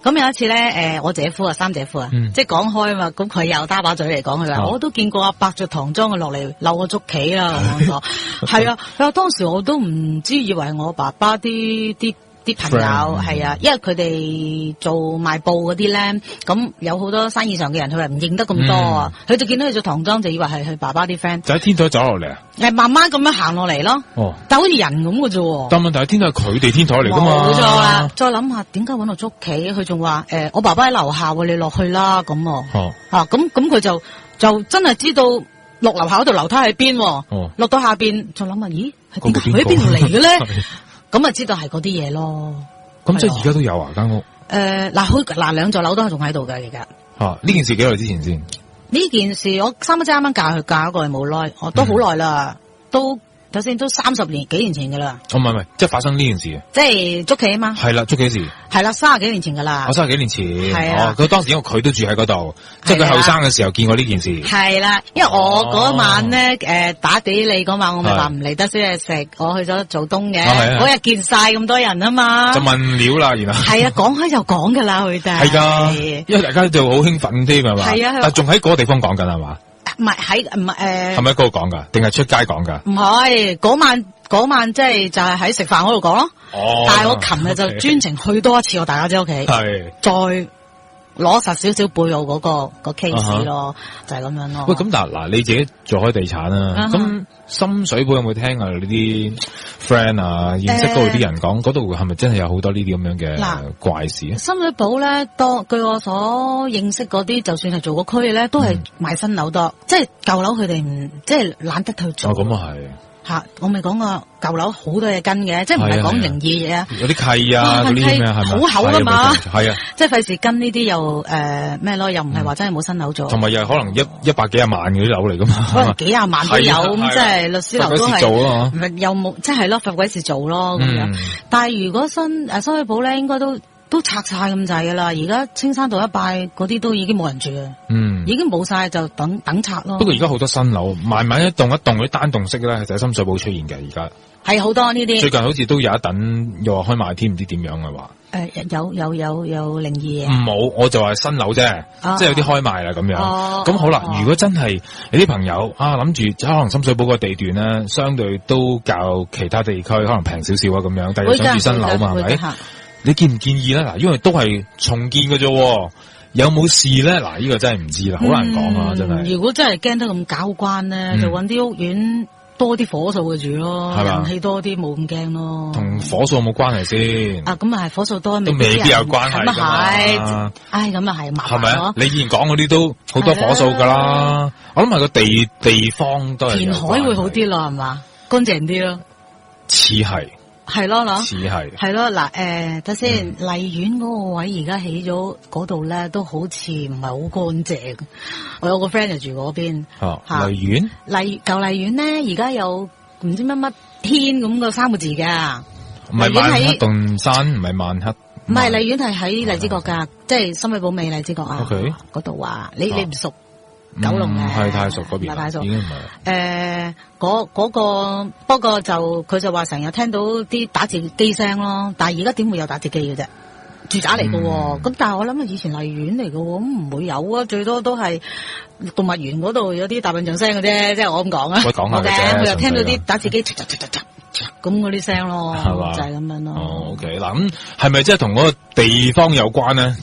Speaker 2: 咁有一次咧我姐夫啊三姐夫啊，即係講開嘛，咁佢又打把嘴嚟講佢話，我都見過阿伯着唐裝嘅落嚟溜我捉棋啦咁講，係啊，佢話當時我都唔知，以為我爸爸啲朋友係啊，因為佢哋做賣布嗰啲咧，咁有好多生意上嘅人，佢係唔認得咁多啊，佢就見到佢着唐裝就以為係佢爸爸啲 friend， 就
Speaker 1: 喺天台走落嚟啊，
Speaker 2: 慢慢咁樣行落嚟咯，但好似人咁嘅啫。
Speaker 1: 但問題係天台係佢哋天台嚟噶嘛，
Speaker 2: 冇錯啦。再諗下點解搵我捉棋，佢仲話我爸爸喺樓下，你落去啦咁。咁佢就真係知道落樓下嗰度樓梯喺邊，落到下邊就諗下，咦，係點解佢喺邊度嚟嘅咧？咁啊，知道係嗰啲嘢咯。
Speaker 1: 咁即係而家都有啊間屋。
Speaker 2: 兩座樓都係仲喺度嘅而家。
Speaker 1: 呢件事幾耐之前先？
Speaker 2: 呢件事我三媽姐啱啱嫁過去冇耐，我都好耐啦，都首先都30幾年前噶啦。
Speaker 1: 唔係，即係發生呢件事。
Speaker 2: 即係捉棋啊嘛。
Speaker 1: 係啦，捉棋時。係啦
Speaker 2: ，30幾年前噶啦。
Speaker 1: 30幾年前。
Speaker 2: 係啊。
Speaker 1: 佢當時因為佢都住喺嗰度，即係佢後生嘅時候見過呢件事。
Speaker 2: 係啦，因為我嗰晚咧，打俾你嗰晚，我咪話唔嚟得宵夜食，我去咗做東嘅。嗰日見晒咁多人啊嘛。就
Speaker 1: 問料啦，原來。
Speaker 2: 係啊，講開就講噶啦，佢哋。
Speaker 1: 係噶，因為大家就好興奮添係嘛。係啊。但仲喺嗰個地方講緊係嘛？
Speaker 2: 唔係係咪喺
Speaker 1: 嗰度講噶？定係出街講噶？
Speaker 2: 唔係，嗰晚即係就係喺食飯嗰度講咯。但係我琴日就專程去多一次我大家姐屋企，再攞實少少背後嗰個 case 咯，就係咁樣咯。
Speaker 1: 喂，咁但係嗱，你自己做開地產啦，咁深水埗有冇聽啊？呢啲 friend 啊，認識到啲人講，嗰度係咪真係有好多呢啲咁樣嘅怪事啊？
Speaker 2: 深水埗咧，據我所認識嗰啲，就算係做個區咧，都係賣新樓多，即係舊樓佢哋唔即係懶得去做。
Speaker 1: 咁啊係。
Speaker 2: 我咪講過舊樓好多嘢跟嘅，即係唔係講靈異嘢啊？有
Speaker 1: 啲契啊，嗰啲咩係咪？
Speaker 2: 好厚噶嘛，
Speaker 1: 係啊，
Speaker 2: 即係費事跟呢啲又咩咯？又唔係話真係冇新樓做，
Speaker 1: 同埋又可能100幾廿萬嗰啲樓嚟噶嘛，
Speaker 2: 可能幾廿萬都有，咁即係律師樓都係
Speaker 1: 做啊，
Speaker 2: 又冇即係咯，費鬼事做咯咁樣。但係如果深水埗咧，應該都拆晒咁滯噶啦，而家青山道一帶嗰啲都已經冇人住啊，已經冇晒就等拆咯。
Speaker 1: 不過而家好多新樓，慢慢一棟一棟嗰啲單棟式咧，就喺深水埗出現嘅。而家
Speaker 2: 係好多呢啲。最
Speaker 1: 近好似都有一等又話開賣添，唔知點樣嘅話。
Speaker 2: 有靈異嘢。
Speaker 1: 冇，我就話新樓啫，即係有啲開賣啦咁樣。咁好啦，如果真係有啲朋友諗住可能深水埗個地段咧，相對都較其他地區可能平少少啊咁樣，但係想住新樓嘛係咪？你建唔建議咧？嗱，因為都係重建嘅啫，有冇事咧？嗱，呢個真係唔知啦，好難講啊，真係。
Speaker 2: 如果真係驚得咁交關咧，就搵啲屋苑多啲火數嘅住咯，人氣多啲，冇咁驚咯。同
Speaker 1: 火數有冇關係先？
Speaker 2: 咁啊係火數多，
Speaker 1: 都未必有關係。咁啊
Speaker 2: 係，咁啊係麻煩。係咪啊？
Speaker 1: 你以前講嗰啲都好多火數噶啦，我諗係個地方都係。
Speaker 2: 填海會好啲咯，係嘛？乾淨啲咯。
Speaker 1: 似係。
Speaker 2: 係咯，
Speaker 1: 似係
Speaker 2: 係咯，嗱，睇先，荔園嗰個位而家起咗嗰度咧，都好似唔係好乾淨。我有個 friend 就住嗰邊。
Speaker 1: 荔園
Speaker 2: 舊荔園咧，而家有唔知乜乜天咁個3個字㗎。
Speaker 1: 唔係曼克頓山，唔係曼克。
Speaker 2: 唔係荔園係喺荔枝角㗎，即係深水埗尾荔枝角啊。
Speaker 1: OK，
Speaker 2: 嗰度啊，你唔熟？九龍
Speaker 1: 唔係太熟嗰邊，
Speaker 2: 太熟，
Speaker 1: 已經唔係。
Speaker 2: 嗰個不過就佢就話成日聽到啲打字機聲咯，但係而家點會有打字機嘅啫？住宅嚟嘅喎，咁但係我諗以前荔園嚟嘅喎，咁唔會有啊，最多都係動物園嗰度有啲大笨象聲嘅啫，即係我咁講啊。
Speaker 1: 我講下嘅啫，
Speaker 2: 我又聽到啲打字機咁嗰啲聲咯，就係咁樣咯。
Speaker 1: OK，嗱咁係咪即係同嗰個地方有關咧？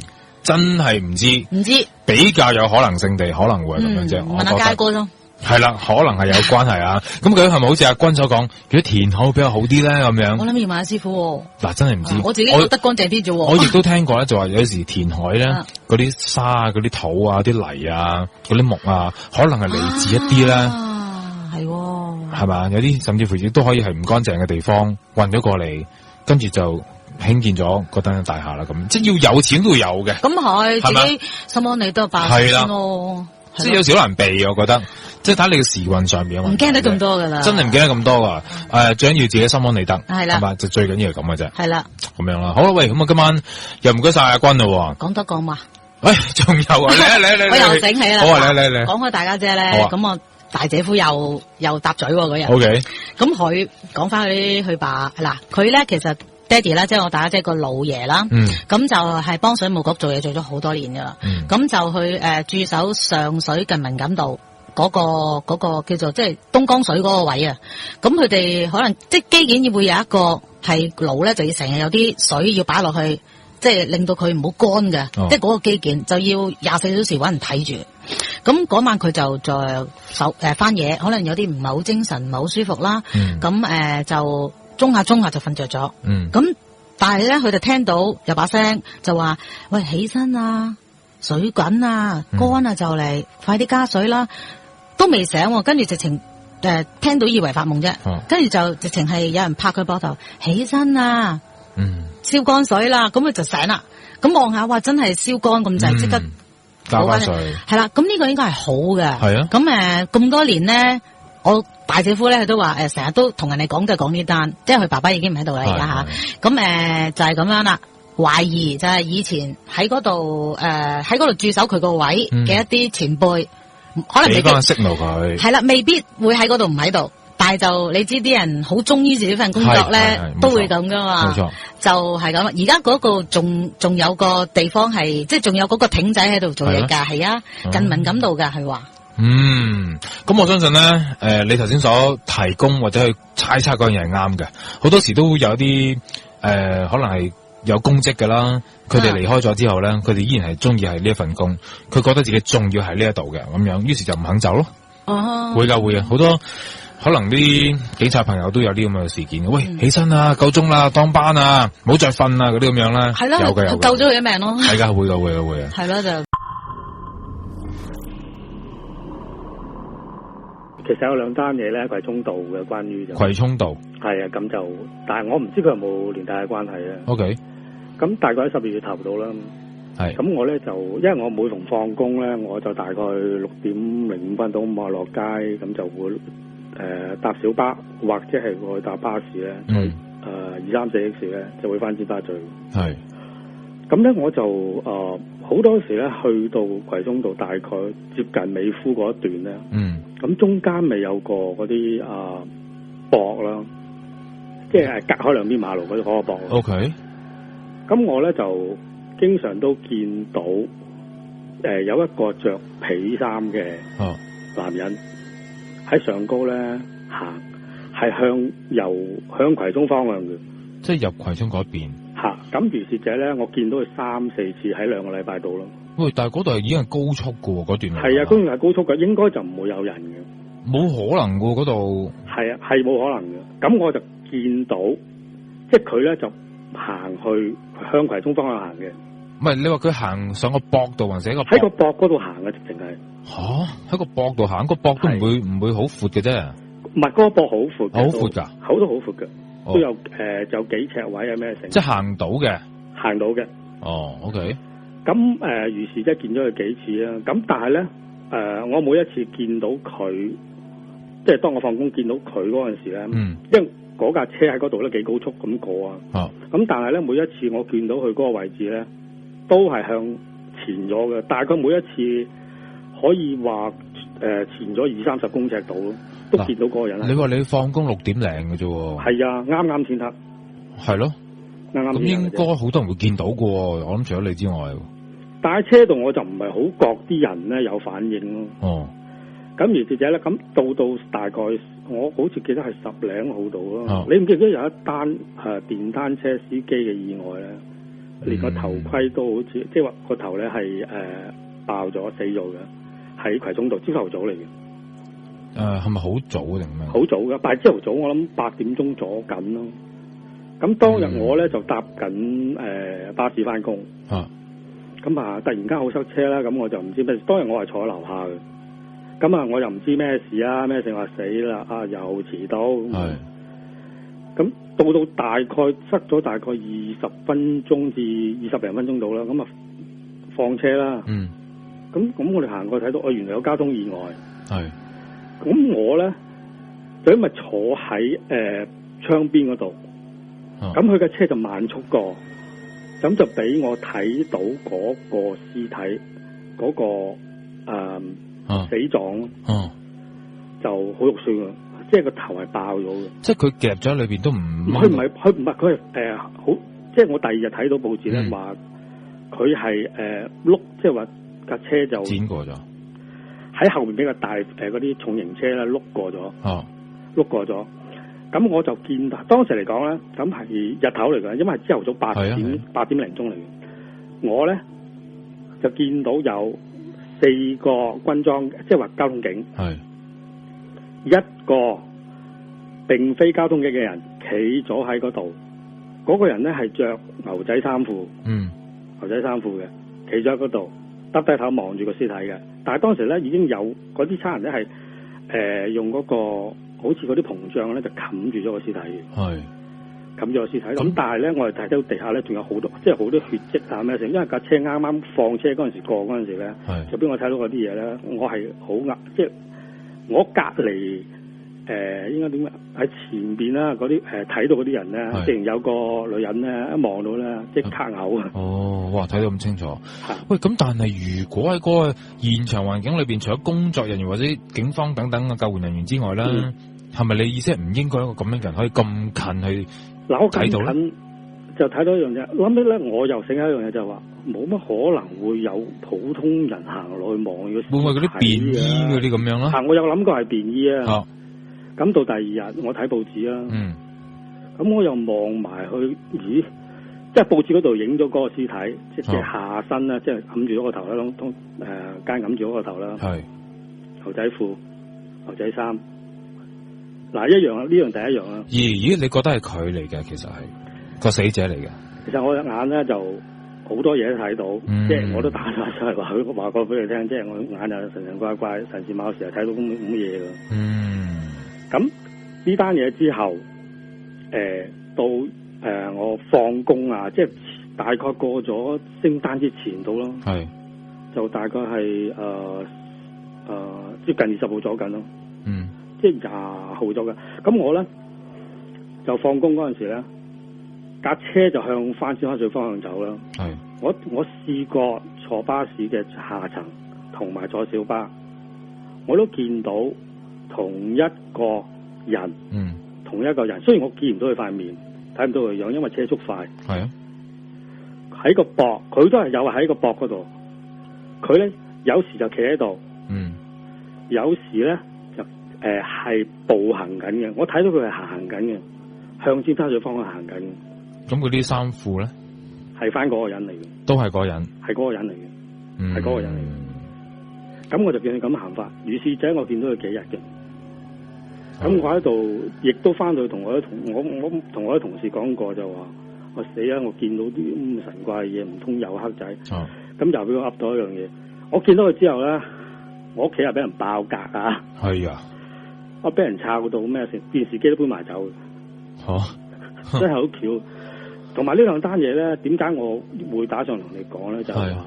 Speaker 1: 真係唔知，比較有可能性地可能會係咁樣啫。
Speaker 2: 問下街哥咯。
Speaker 1: 係啦，可能係有關係啊。咁究竟係咪好似阿君所講，如果填海比較好啲咧咁樣？
Speaker 2: 我諗要問下師傅。
Speaker 1: 嗱，真係唔知。
Speaker 2: 我自己覺得乾淨啲啫。
Speaker 1: 我亦都聽過咧，就話有時填海咧，嗰啲沙啊、嗰啲土啊、啲泥啊、嗰啲木啊，可能係嚟自一啲咧。
Speaker 2: 係。
Speaker 1: 係嘛？有啲甚至乎亦都可以係唔乾淨嘅地方運咗過嚟，跟住就興建咗嗰間大廈啦，咁即係要有錢都會有嘅。咁係自己心安理得辦先咯。即係有時好難避，我覺得，即係睇你嘅時運上面。唔驚得咁多噶啦，真係唔驚得咁多噶。最緊要自己心安理得，係啦，係嘛，就最緊要係咁嘅啫。係啦，咁樣啦。好啦，喂，咁啊，今晚又唔該晒阿君啦。講多講嘛？喂，仲有啊？你，我又醒起啦。好啊，你。講開大家姐咧，咁我大姐夫又搭嘴嗰日。OK。咁佢講翻佢爸嗱，佢咧其實。爹哋啦，即係我大家姐個老爺啦，咁就係幫水務局做嘢做咗好多年噶啦，咁就去駐守上水近文錦道嗰個叫做即係東江水嗰個位啊，咁佢哋可能即係機件會有一個係爐咧，就要成日有啲水要擺落去，即係令到佢唔好乾嘅，即係嗰個機件就要24小時搵人睇住。咁嗰晚佢就在翻嘢，可能有啲唔係好精神，唔係好舒服啦，咁就。中下就瞓着咗，咁但係咧佢就聽到有把聲就話：喂，起身啊，水滾啊，乾啊就嚟，快啲加水啦！都未醒，跟住直情聽到以為發夢啫，跟住就直情係有人拍佢膊頭，起身啊，燒乾水啦，咁佢就醒啦，咁望下，哇，真係燒乾咁滯，即刻加翻水，係啦，咁呢個應該係好嘅，係啊，咁咁多年咧。
Speaker 2: 我大姐夫咧，佢都話成日都同人哋講就講呢單，即係佢爸爸已經唔喺度啦而家吓。咁就係咁樣啦。懷疑就係以前喺嗰度駐守佢個位嘅一啲前輩，可能未必
Speaker 1: 識路佢
Speaker 2: 係啦，未必會喺嗰度唔喺度。但係就你知啲人好忠於自己份工作咧，都會咁噶嘛。冇錯，就係咁。而家嗰個仲有個地方係，即係仲有嗰個艇仔喺度做嘢㗎，係啊，近敏感度㗎，佢話。
Speaker 1: 咁我相信咧，你頭先所提供或者去猜測嗰樣嘢係啱嘅。好多時都會有啲可能係有公職㗎啦，佢哋離開咗之後咧，佢哋依然係中意係呢一份工，佢覺得自己仲要喺呢一度嘅咁樣，於是就唔肯走咯。會㗎，好多。可能啲警察朋友都有啲咁嘅事件，喂，起身啦，夠鐘啦，當班啊，唔好再瞓啦，嗰啲咁樣啦，
Speaker 2: 係咯，有嘅，救咗佢一命咯，
Speaker 1: 係噶，會啊，
Speaker 2: 係咯就。
Speaker 3: 其實有兩單嘢咧，葵涌道嘅關於就。
Speaker 1: 葵涌道。
Speaker 3: 係啊，咁就，但係我唔知佢有冇連帶嘅關係咧。
Speaker 1: OK。咁
Speaker 3: 大概喺12月頭到啦。係。咁我咧就，因為我每逢放工咧，我就大概6:05到咁我落街，咁就會。搭小巴或者係我去搭巴士咧，234X 咧就會翻尖沙咀。係，咁咧我就好多時咧去到葵涌道大概接近美孚嗰一段咧，咁中間咪有個嗰啲駁啦，即係隔開兩邊馬路嗰個駁。
Speaker 1: OK，
Speaker 3: 咁我咧就經常都見到有一個着皮衫嘅男人。喺上高咧行，係向葵涌方向嘅，
Speaker 1: 即係入葵涌嗰邊。
Speaker 3: 咁如是者咧，我見到佢3-4次喺2個禮拜度咯。
Speaker 1: 喂，但係嗰度已經係高速嘅喎，嗰段。
Speaker 3: 係啊，嗰段係高速嘅，應該就唔會有人嘅。
Speaker 1: 冇可能嘅嗰度。係啊，係冇可能嘅。咁我就見到，即係佢咧就行去向葵涌方向行嘅。唔係，你話佢行上個駁度，還是喺個
Speaker 3: 駁嗰度行嘅，直情係。
Speaker 1: 喺個駁度行，個駁都唔會好闊嘅啫。
Speaker 3: 唔係，嗰個駁好闊，
Speaker 1: 好闊㗎，
Speaker 3: 口都好闊嘅，都有就有幾尺位啊咩成。
Speaker 1: 即係行到嘅。
Speaker 3: 行到嘅。
Speaker 1: OK。
Speaker 3: 咁如是即係見咗佢幾次啦。咁但係咧我每一次見到佢，即係當我放工見到佢嗰陣時咧，因為嗰架車喺嗰度咧幾高速咁過啊。咁但係咧每一次我見到佢嗰個位置咧，都係向前咗嘅，大概每一次。可以話前咗20-30公尺度咯，都見到嗰個人。你
Speaker 1: 話你放工6點零嘅啫喎？
Speaker 3: 係啊，啱先得。係
Speaker 1: 咯，
Speaker 3: 啱。
Speaker 1: 咁應該好多人會見到嘅，我諗除咗你之外。
Speaker 3: 但喺車度我就唔係好覺啲人咧有反應咯。咁而且咧，咁到大概我好似記得係10零號度咯。你唔記得有一單電單車司機嘅意外咧？連個頭盔都好似，即係話個頭咧係爆咗死咗嘅。喺葵涌道朝頭早嚟嘅，
Speaker 1: 係咪好早定咩？
Speaker 3: 好早嘅，但係朝頭早我諗8點鐘左緊咯。咁當日我咧就搭緊巴士翻工，咁突然間好塞車啦，咁我就唔知咩事。當日我係坐喺樓下嘅，咁我又唔知咩事啊，咩事話死啦，又遲到。咁到大概塞咗大概20分鐘至20零分鐘到啦，咁放車啦。咁我哋行過睇到，原來有交通意外。係。咁我咧就因為坐喺窗邊嗰度，咁佢嘅車就慢速過，咁就俾我睇到嗰個屍體嗰個死狀，就好肉酸啊！即係個頭係爆咗嘅。即係佢夾咗喺裏邊都唔。佢唔係佢係好，即係我第二日睇到報紙咧話，佢係碌，即係話。架車就剪過咗，喺後面比較大嗰啲重型車咧碌過咗，碌過咗。咁我就見到當時嚟講咧，咁係日頭嚟嘅，因為係朝頭早8點零鐘嚟嘅。我咧就見到有4個軍裝，即係話交通警，一個並非交通警嘅人企咗喺嗰度。嗰個人咧係着牛仔衫褲，牛仔衫褲嘅，企咗喺嗰度。耷低頭望住個屍體嘅，但係當時咧已經有嗰啲差人咧係用嗰個好似嗰啲膨脹咧就冚住咗個屍體嘅，冚咗個屍體。咁但係咧我哋睇到地下咧仲有好多，即係好多血跡啊咩成，因為架車啱啱放車嗰陣時過嗰陣時咧，就俾我睇到嗰啲嘢咧，我係好即係我隔離應該點喺前邊啦，嗰啲睇到嗰啲人咧，竟然有個女人咧一望到咧即刻嘔啊！
Speaker 1: 哦，哇，睇到咁清楚。喂，咁但係如果喺嗰個現場環境裏邊，除咗工作人員或者警方等等嘅救援人員之外咧，係咪你意思係唔應該一個咁樣嘅人可以咁近去睇到咧？
Speaker 3: 就睇到一樣嘢，諗起咧，我又醒起一樣嘢就係話，冇乜可能會有普通人行落去望嘅。
Speaker 1: 會唔會嗰啲便衣嗰啲咁樣啦？
Speaker 3: 我有諗過係便衣啊。咁到第二日，我睇報紙啦。咁我又望埋去，咦？即係報紙嗰度影咗嗰個屍體，即係下身啦，即係揞住咗個頭啦，間揞住咗個頭啦。係牛仔褲、牛仔衫。嗱，一樣啊，呢樣第一樣啦。
Speaker 1: 咦？你覺得係佢嚟嘅？其實係個死者嚟嘅。
Speaker 3: 其實我隻眼咧就好多嘢都睇到，即係我都打晒出嚟話過俾你聽，即係我眼就神神怪怪、神似貓時，睇到咁嘢㗎。咁呢單嘢之後，到我放工啊，即係大概過咗聖誕之前到咯，就大概係接近20號左近咯，即係20號左近。咁我咧就放工嗰陣時咧，架車就向翻尖沙咀方向走啦。我試過坐巴士嘅下層，同埋坐小巴，我都見到同一個人，同一個人。雖然我見唔到佢塊面，睇唔到佢樣，因為車速快。喺個膊，佢都係有喺個膊嗰度。佢咧有時就企喺度，有時咧就係步行緊嘅。我睇到佢係行緊嘅，向尖沙咀方向行緊。
Speaker 1: 咁佢啲衫褲咧，
Speaker 3: 係翻嗰個人嚟嘅，
Speaker 1: 都係嗰個人，
Speaker 3: 係嗰個人嚟嘅，係嗰個人嚟嘅。咁我就見佢咁行法，如是者我見到佢幾日嘅。咁我喺度，亦都翻到同我同我啲同事講過，就話我死啦！我見到啲咁神怪嘅嘢，唔通有黑仔？咁又俾我噏到一樣嘢。我見到佢之後咧，我屋企又俾人爆格啊！係啊，我俾人抄到咩事？電視機都搬埋走嘅。真係好巧。同埋呢兩單嘢咧，點解我會打上同你講咧？就係話，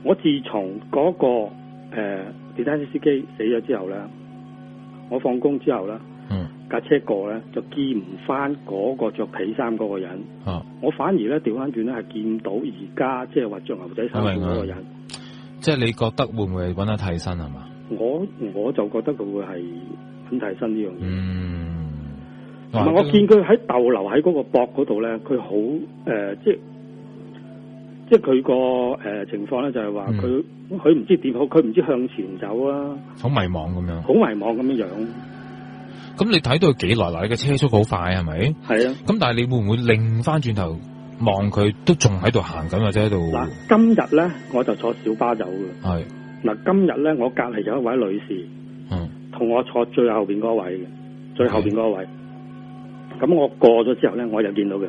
Speaker 3: 我自從嗰個電單車司機死咗之後咧，我放工之後咧，架車過咧就見唔翻嗰個着皮衫嗰個人。我反而咧調翻轉咧係見到而家即係話着牛仔衫嗰個人。
Speaker 1: 即係你覺得會唔會揾得替身係嘛？
Speaker 3: 我就覺得佢會係揾替身呢樣嘢。同埋我見佢喺逗留喺嗰個膊嗰度咧，佢好即係佢個情況咧，就係話佢唔知點好，佢唔知向前走啊，
Speaker 1: 好迷茫咁樣，
Speaker 3: 好迷茫咁樣。
Speaker 1: 咁你睇到佢幾耐啦？你嘅車速好快係咪？係啊。咁但係你會唔會擰翻轉頭望佢都仲喺度行緊或者喺度？嗱，
Speaker 3: 今日咧我就坐小巴走嘅。係。嗱，今日咧我隔籬有一位女士，同我坐最後邊嗰位嘅，最後邊嗰位。咁我過咗之後咧，我就見到佢。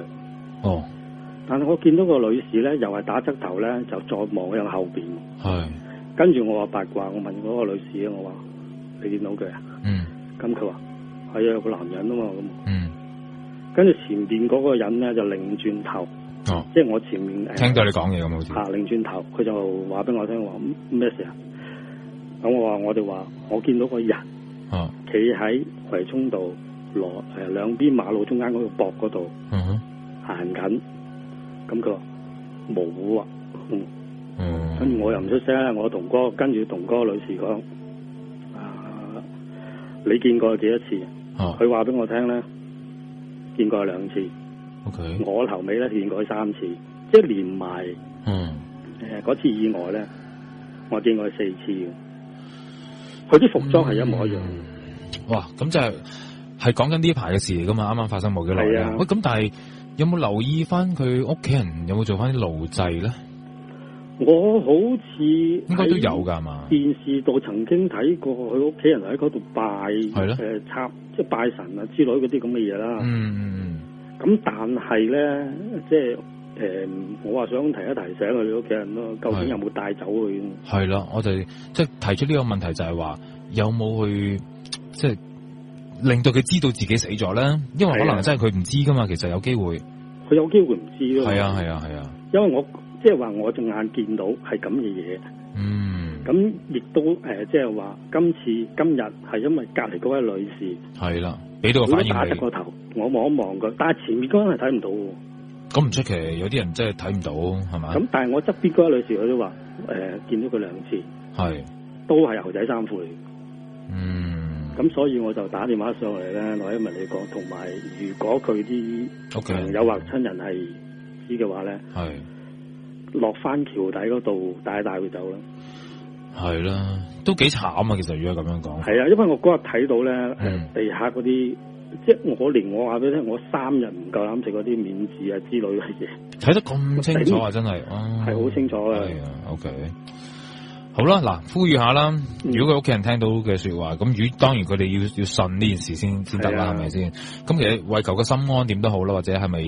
Speaker 3: 但係我見到個女士咧，又係打側頭咧，就再望向後邊。係。跟住我話八卦，我問嗰個女士啊，我話你見到佢啊？咁佢話係啊，有個男人啊嘛咁。跟住前邊嗰個人咧就擰轉頭。即係我前面
Speaker 1: 聽到你講嘢咁好似。
Speaker 3: 擰轉頭，佢就話俾我聽話咩事啊？咁我哋話我見到個人，企喺葵涌道兩邊馬路中間嗰個膊嗰度行緊。咁佢話冇啊。跟住我又唔出聲，我跟住同嗰個女士講，你見過幾多次？佢話俾我聽咧，見過2次。Okay. 我頭尾咧見過3次，即係連埋嗰次以外咧，我見過4次嘅。佢啲服裝係一模一樣。
Speaker 1: 哇！咁就係講緊呢排嘅事嚟噶嘛？啱啱發生冇幾耐啊。喂，咁但係有冇留意翻佢屋企人有冇做翻啲路祭咧？
Speaker 3: 我好似
Speaker 1: 應該都有噶嘛？
Speaker 3: 電視度曾經睇過佢屋企人喺嗰度拜，插即係拜神啊之類嗰啲咁嘅嘢啦。咁但係咧，即係我話想提一提醒佢哋屋企人咯，究竟有冇帶走佢？
Speaker 1: 係啦，我就即係提出呢個問題，就係話有冇去即係令到佢知道自己死咗咧？因為可能真係佢唔知噶嘛，其實有機會，
Speaker 3: 佢有機會唔知咯。
Speaker 1: 係啊，因為
Speaker 3: 我即係話我隻眼見到係咁嘅嘢。咁亦都即係話今日係因為隔離嗰位女士
Speaker 1: 係啦，俾到個反應
Speaker 3: 打側個頭，我望一望佢，但係前面嗰人係睇唔到喎。
Speaker 1: 咁唔出奇，有啲人真係睇唔到，係嘛？
Speaker 3: 咁但係我側邊嗰位女士佢都話見到佢2次，係都係牛仔衫褲嚟。咁所以我就打電話上嚟咧，攞一問你講，同埋如果佢啲朋友或親人係知嘅話咧，係落翻橋底嗰度帶佢走啦。係
Speaker 1: 啦，都幾慘啊！其實如果咁樣講，
Speaker 3: 係啊，因為我嗰日睇到咧，地下嗰啲，即係我話俾你聽，我3日唔夠膽食嗰啲免治啊之類嘅嘢。睇得咁清楚啊！真係，係好清楚啊。係啊 ，OK。好啦，嗱，呼籲下啦。如果佢屋企人聽到嘅說話，咁當然佢哋要信呢件事先得啦，係咪先？咁其實為求個心安點都好啦，或者係咪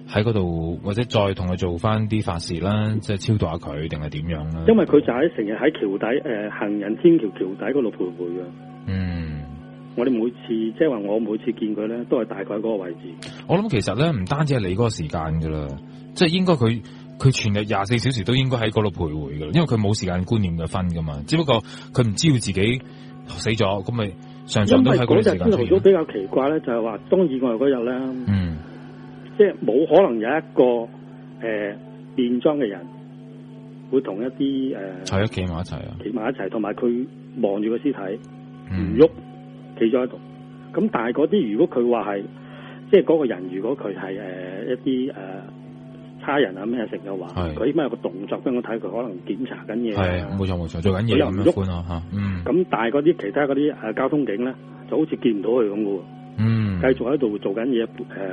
Speaker 3: 喺嗰度，或者再同佢做翻啲法事啦，即係超度下佢，定係點樣啦？因為佢就喺成日喺橋底行人天橋橋底嗰度徘徊嘅。我哋每次即係話，我每次見佢咧，都係大概嗰個位置。我諗其實咧，唔單止係你嗰個時間噶啦，即係應該佢全日24小時都應該喺嗰度徘徊噶啦，因為佢冇時間觀念嘅分噶嘛，只不過佢唔知道自己死咗，咁咪常常都喺嗰啲時間出現。因為嗰日朝頭早比較奇怪咧，就係話當意外嗰日咧，即係冇可能有一個變裝嘅人會同一啲係企埋一齊啊，企埋一齊，同埋佢望住個屍體唔喐，企咗喺度。咁但係嗰啲如果佢話係即係嗰個人，如果佢係一啲差人啊咩成嘅話，佢應該有個動作俾我睇，佢可能檢查緊嘢。係冇錯，做緊嘢咁樣啊嚇。咁但係嗰啲其他嗰啲交通警咧，就好似見唔到佢咁嘅喎。繼續喺度做緊嘢，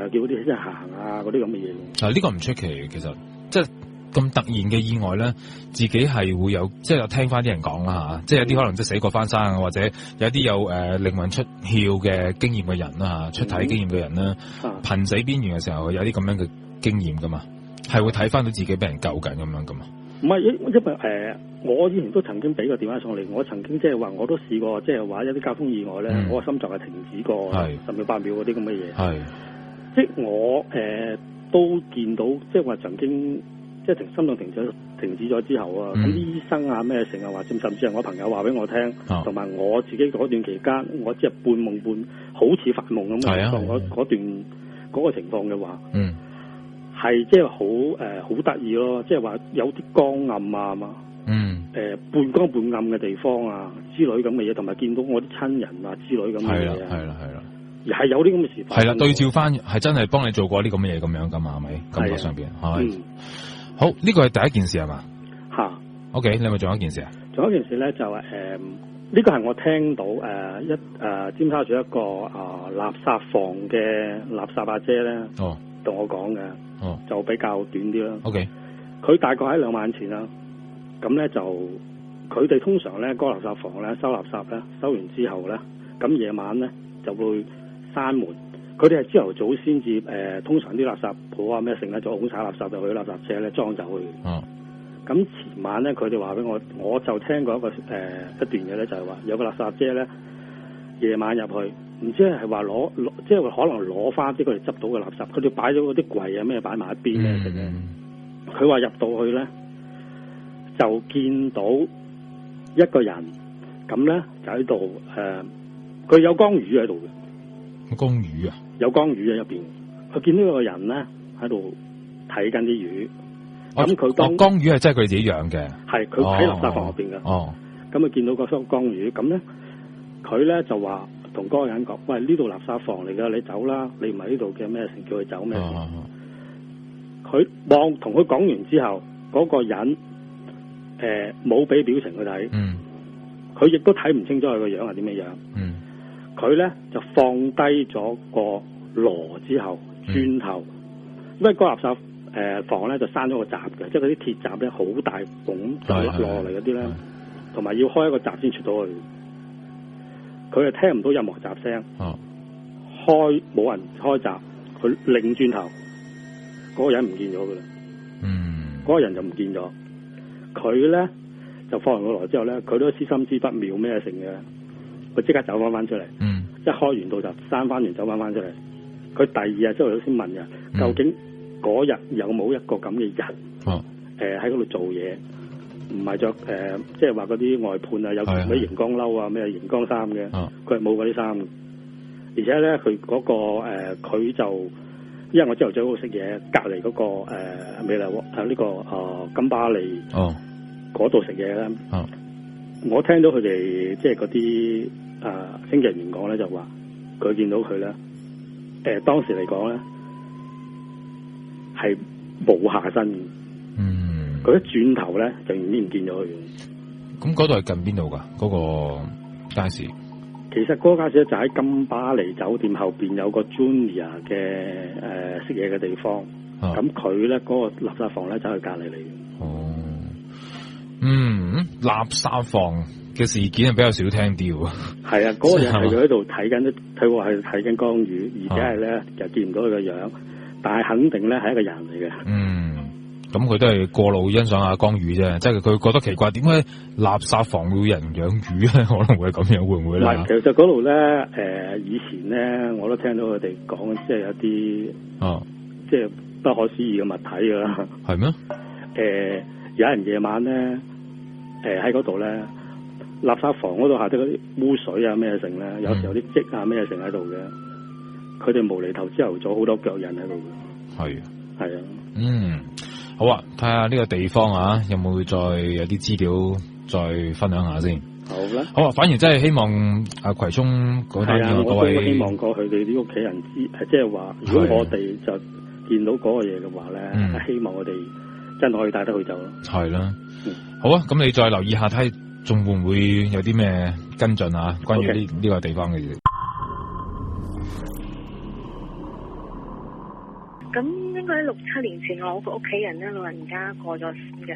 Speaker 3: 叫啲即係行啊嗰啲咁嘅嘢。呢個唔出奇，其實即係咁突然嘅意外咧，自己係會有即係有聽翻啲人講啦嚇，即係有啲可能即係死過翻生啊，或者有啲有靈魂出竅嘅經驗嘅人啦嚇，出體經驗嘅人啦，瀕死邊緣嘅時候有啲咁樣嘅經驗噶嘛。係會睇翻到自己俾人救緊咁樣噶嘛？唔係，因為我以前都曾經俾個電話上嚟，我曾經即係話我都試過，即係話一啲交通意外咧，我個心臟係停止過10秒8秒嗰啲咁嘅嘢。係，即係我都見到，即係話曾經即係心臟停止咗之後啊，咁啲醫生啊咩成日話，甚至係我朋友話俾我聽，同埋我自己嗰段期間，我即係半夢半好似發夢咁嘅情況，嗰段嗰個情況嘅話，係即係好得意咯，即係話有啲光暗啊嘛，半光半暗嘅地方啊之類咁嘅嘢，同埋見到我啲親人啊之類咁嘅嘢，係啦，而係有啲咁嘅事。係啦，對照翻係真係幫你做過啲咁嘅嘢咁樣噶嘛，係咪？感覺上邊係咪？好，呢個係第一件事係嘛？吓 ，OK，你係咪仲有一件事啊？仲有一件事咧，就係呢個係我聽到尖沙咀一個垃圾房嘅垃圾阿姐咧，同我講嘅。就比較短啲啦。OK，佢大概喺2晚前啦。咁咧就佢哋通常咧，嗰個垃圾房咧收垃圾咧，收完之後咧，咁夜晚咧就會閂門。佢哋係朝頭早先至通常啲垃圾鋪啊咩成咧就好晒垃圾就去垃圾車咧裝走去。咁前晚咧，佢哋話俾我就聽過一段嘅咧，就係話有個垃圾車咧夜晚入去。唔知係話攞，即係可能攞翻啲佢哋執到嘅垃圾，佢哋擺咗嗰啲櫃啊咩擺埋一邊咧嘅。佢話入到去咧，就見到一個人，咁咧就喺度佢有缸魚喺度嘅。缸魚啊？有缸魚喺入邊。佢見到有個人咧喺度睇緊啲魚。咁佢缸魚係真係佢哋自己養嘅。係佢喺垃圾房入邊嘅。咁佢見到個缸魚，咁咧佢咧就話。同嗰個人講，喂，呢度垃圾房嚟噶，你走啦，你唔係呢度嘅咩事，叫佢走咩事？佢同佢講完之後，嗰個人冇俾表情佢睇，佢亦都睇唔清楚佢個樣係點嘅樣。佢咧就放低咗個籮之後，轉頭，因為嗰個垃圾房咧就閂咗個閘嘅，即係嗰啲鐵閘咧好大拱就落嚟嗰啲咧，同埋要開一個閘先出到去。佢係聽唔到任何閘聲，冇人開閘，佢擰轉頭，嗰個人唔見咗噶啦，嗰個人就唔見咗，佢咧就放完個籮之後咧，佢都思心知不妙咩成嘅，佢即刻走翻出嚟，一開完道就閂翻完走翻出嚟，佢第2日之後先問人，究竟嗰日有冇一個咁嘅人，喺嗰度做嘢，唔係着即係話嗰啲外判啊，有咩熒光褸啊，咩熒光衫嘅，佢係冇嗰啲衫嘅。而且咧，佢嗰個佢就，因為我朝頭早嗰度食嘢，隔離嗰個美麗窩呢個金巴利嗰度食嘢咧，我聽到佢哋即係嗰啲清潔人員講咧，就話佢見到佢咧，當時嚟講咧係冇下身嘅。佢一轉頭咧就已經唔見咗佢。
Speaker 1: 咁嗰度係近邊度㗎？嗰個街市？
Speaker 3: 其實嗰個街市就喺金巴利酒店後邊有個 Junior 嘅食嘢嘅地方。咁佢咧嗰個垃圾房咧就喺隔離嚟嘅。
Speaker 1: 哦，垃圾房嘅事件係比較少聽啲喎。係
Speaker 3: 啊，嗰個人係佢喺度睇緊，佢話係睇緊江魚，而且係咧就見唔到佢個樣，但係肯定咧係一個人嚟嘅。
Speaker 1: 咁佢都係過路欣賞下江魚啫，即係佢覺得奇怪，點解垃圾房會有人養魚咧？可能會咁樣，會唔會咧？
Speaker 3: 其實嗰度咧，以前咧我都聽到佢哋講，即係有啲即係不可思議嘅物體㗎啦。
Speaker 1: 係咩？
Speaker 3: 有人夜晚咧，喺嗰度咧，垃圾房嗰度下低嗰啲污水啊咩剩咧，有時候啲積啊咩剩喺度嘅，佢哋無厘頭朝頭早好多腳印喺度嘅。係啊。
Speaker 1: 好啊，睇下呢個地方啊，有冇再有啲資料再分享下先。
Speaker 3: 好啦。好
Speaker 1: 啊，反而真係希望葵涌嗰單嘢各位，
Speaker 3: 我希望過佢哋啲屋企人知，即係話，如果我哋就見到嗰個嘢嘅話咧，希望我哋真係可以帶得佢走咯。
Speaker 1: 係啦。好啊，咁你再留意下睇，仲會唔會有啲咩跟進啊？關於呢個地方嘅嘢。
Speaker 4: 咁應該喺6-7年前，我個屋企人咧，老人家過咗身嘅。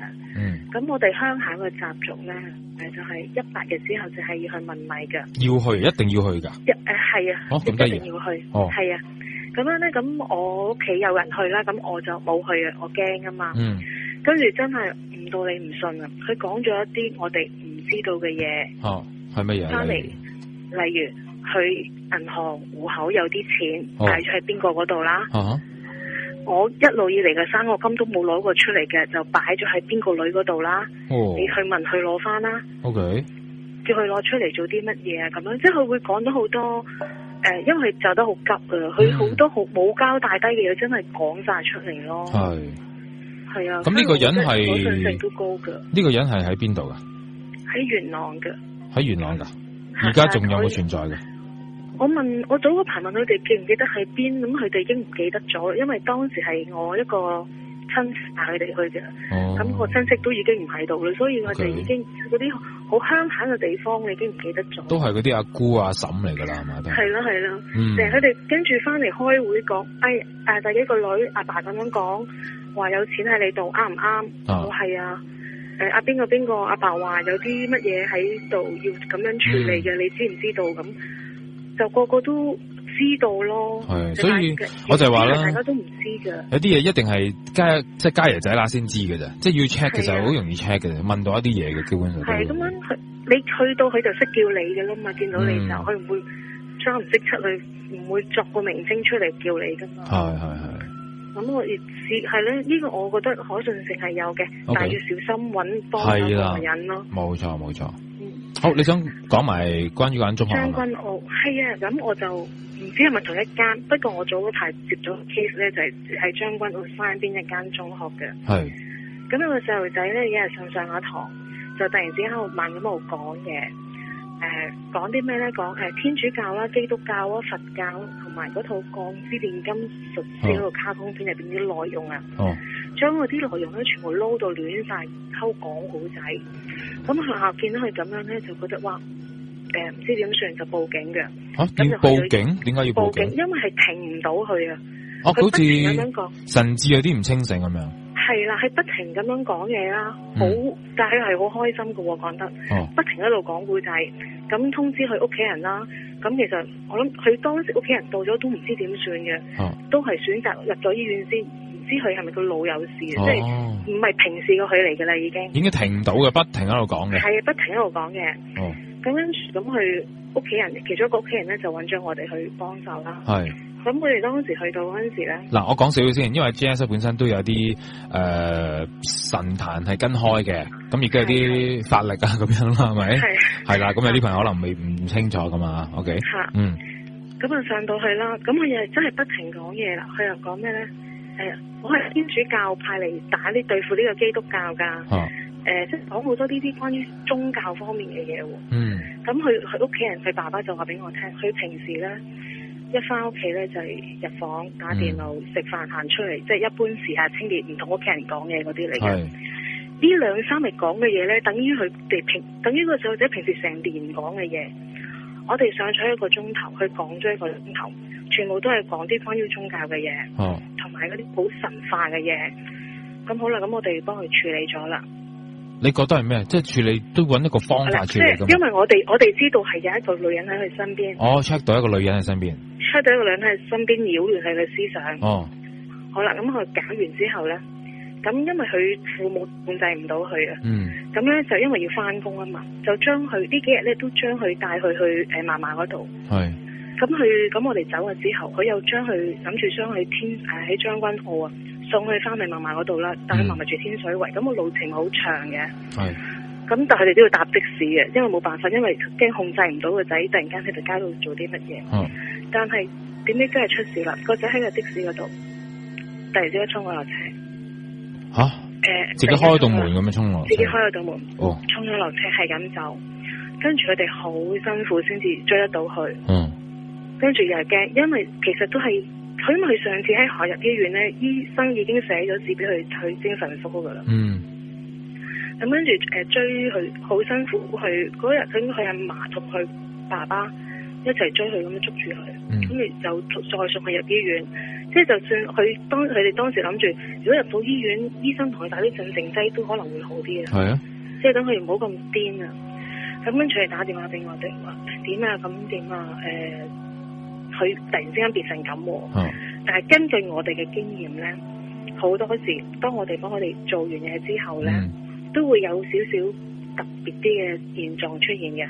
Speaker 4: 咁我哋鄉下嘅習俗咧，就係100日之後就係要去問米嘅。
Speaker 1: 要去，一定要去㗎。
Speaker 4: 係啊。
Speaker 1: 咁得意。
Speaker 4: 一定要去。係啊。咁樣咧，咁我屋企有人去啦，咁我就冇去啊，我驚啊嘛。跟住真係唔到你唔信啊！佢講咗一啲我哋唔知道嘅嘢。
Speaker 1: 係乜嘢？
Speaker 4: 翻嚟，例如去銀行戶口有啲錢擺咗喺邊個嗰度啦。我一路以嚟嘅生果金都冇攞過出嚟嘅，就擺咗喺邊個女嗰度啦。你去問佢攞翻啦。叫佢攞出嚟做啲乜嘢啊？咁樣即係佢會講咗好多因為佢走得好急啊，佢好多冇交代低嘅嘢，真係講晒出嚟咯。係啊。咁呢個人係可信性都高㗎。呢個人係喺邊度噶？喺元朗嘅。喺元朗噶？而家仲有冇存在嘅？我早嗰排問佢哋記唔記得喺邊，咁佢哋已經唔記得咗，因為當時係我一個親戚帶佢哋去嘅，咁個親戚都已經唔喺度啦，所以我哋已經嗰啲好鄉下嘅地方，你已經唔記得咗。都係嗰啲阿姑阿嬸嚟噶啦，係嘛？係啦係啦，佢哋跟住翻嚟開會講，第幾個女阿爸咁樣講，話有錢喺你度啱唔啱？我係啊。阿邊個阿爸話有啲乜嘢喺度要咁樣處理嘅，你知唔知道？咁就個個都知道咯。係，所以我就話啦，大家都唔知噶。有啲嘢一定係家爺仔乸先知嘅咋，即係要 check 其實好容易 check 嘅，問到一啲嘢嘅基本上。係咁樣，你去到佢就識叫你嘅啦嘛，見到你就佢唔會裝唔識出去，唔會作個名稱出嚟叫你噶嘛。係。咁我亦係咧，呢個我覺得可信性係有嘅，但係要小心揾幫手個人咯。冇錯。好，你想講埋關於嗰間中學？將軍澳係啊，咁我就唔知係咪同一間，不過我早嗰排接咗 case 咧，就係喺將軍澳山邊一間中學嘅。係。咁有個細路仔咧，一日上下堂，就突然之間喺度慢咁喺度講嘢。講啲咩咧？講天主教啦、基督教啊、佛教同埋嗰套《鋼之煉金術師》嗰套卡通片入邊啲內容啊，將嗰啲內容咧全部撈到亂晒，溝講古仔。咁學校見到佢咁樣咧，就覺得哇，唔知點算，就報警嘅。咁就報警？點解要報警？因為係停唔到佢啊。佢不停咁樣講，神志有啲唔清醒咁樣。係啦，係不停咁樣講嘢啦，但係係好開心噶，講得，不停喺度講故仔，咁通知佢屋企人啦。咁其實我諗佢當時屋企人到咗都唔知點算嘅，都係選擇入咗醫院先，知佢係咪個腦有事，即係唔係平時個佢嚟嘅啦，已經
Speaker 1: 停唔到嘅，不停喺度講嘅。
Speaker 4: 係不停喺度講嘅。哦。咁跟住咁佢屋企人，其中一個屋企人咧就揾咗我哋去幫手啦。係。咁我哋當時去到嗰陣時咧，
Speaker 1: 嗱，我講少少先，因為 J.S. 本身都有啲神壇係跟開嘅，咁亦都有啲法力啊咁樣啦，係咪？係啦，咁有啲朋友可能未唔清楚噶嘛。OK。嚇。嗯。
Speaker 4: 咁啊上到去啦，咁佢又真係不停講嘢啦。佢又講咩咧？我係天主教派嚟打呢對付呢個基督教噶。即係講好多呢啲關於宗教方面嘅嘢喎。嗯。咁佢屋企人，佢爸爸就話俾我聽，佢平時咧一翻屋企咧就係入房打電腦食飯行出嚟，即係一般時下清潔唔同屋企人講嘢嗰啲嚟嘅。呢2-3日講嘅嘢咧，等於佢哋等於個細路仔平時成年講嘅嘢。我哋上咗1個鐘頭，佢講咗1個鐘頭，全部都係講啲關於宗教嘅嘢，同埋嗰啲好神化嘅嘢。咁好啦，咁我哋幫佢處理咗啦。
Speaker 1: 你覺得係咩？即係處理都揾一個方法處理㗎嘛？
Speaker 4: 因為我哋知道係有一個女人喺佢身邊。
Speaker 1: check 到一個女人喺身邊。
Speaker 4: check 到一個女人喺身邊擾亂佢嘅思想。好啦，咁佢搞完之後咧。咁因為佢父母控制唔到佢啊，咁咧就因為要翻工啊嘛，就將佢呢幾日咧都將佢帶佢去嫲嫲嗰度。係。咁我哋走咗之後，佢又將佢諗住將佢喺將軍澳啊送去翻去嫲嫲嗰度啦，但係嫲嫲住天水圍，咁個路程好長嘅。係。咁但係佢哋都要搭的士嘅，因為冇辦法，因為驚控制唔到個仔，突然間喺條街度做啲乜嘢。但係點知真係出事啦，個仔喺個的士嗰度，突然之間衝我落車。
Speaker 1: 吓？自己開道門咁樣衝落？
Speaker 4: 自己開咗道門，衝咗落車係咁走，跟住佢哋好辛苦先至追得到佢。跟住又係驚，因為其實都係，因為佢上次喺海入醫院咧，醫生已經寫咗字俾佢去精神科噶啦。咁跟住追佢好辛苦，佢嗰日佢阿嫲同佢爸爸一齊追佢咁樣捉住佢，跟住就再送佢入醫院。即係就算佢哋當時諗住，如果入到醫院，醫生同佢打啲鎮靜劑都可能會好啲啊。係啊，即係等佢唔好咁癲啊。咁跟住佢打電話俾我哋話點啊，咁點啊？佢突然之間變成咁。但係根據我哋嘅經驗咧，好多時當我哋幫佢哋做完嘢之後咧，都會有少少特別啲嘅現狀出現嘅，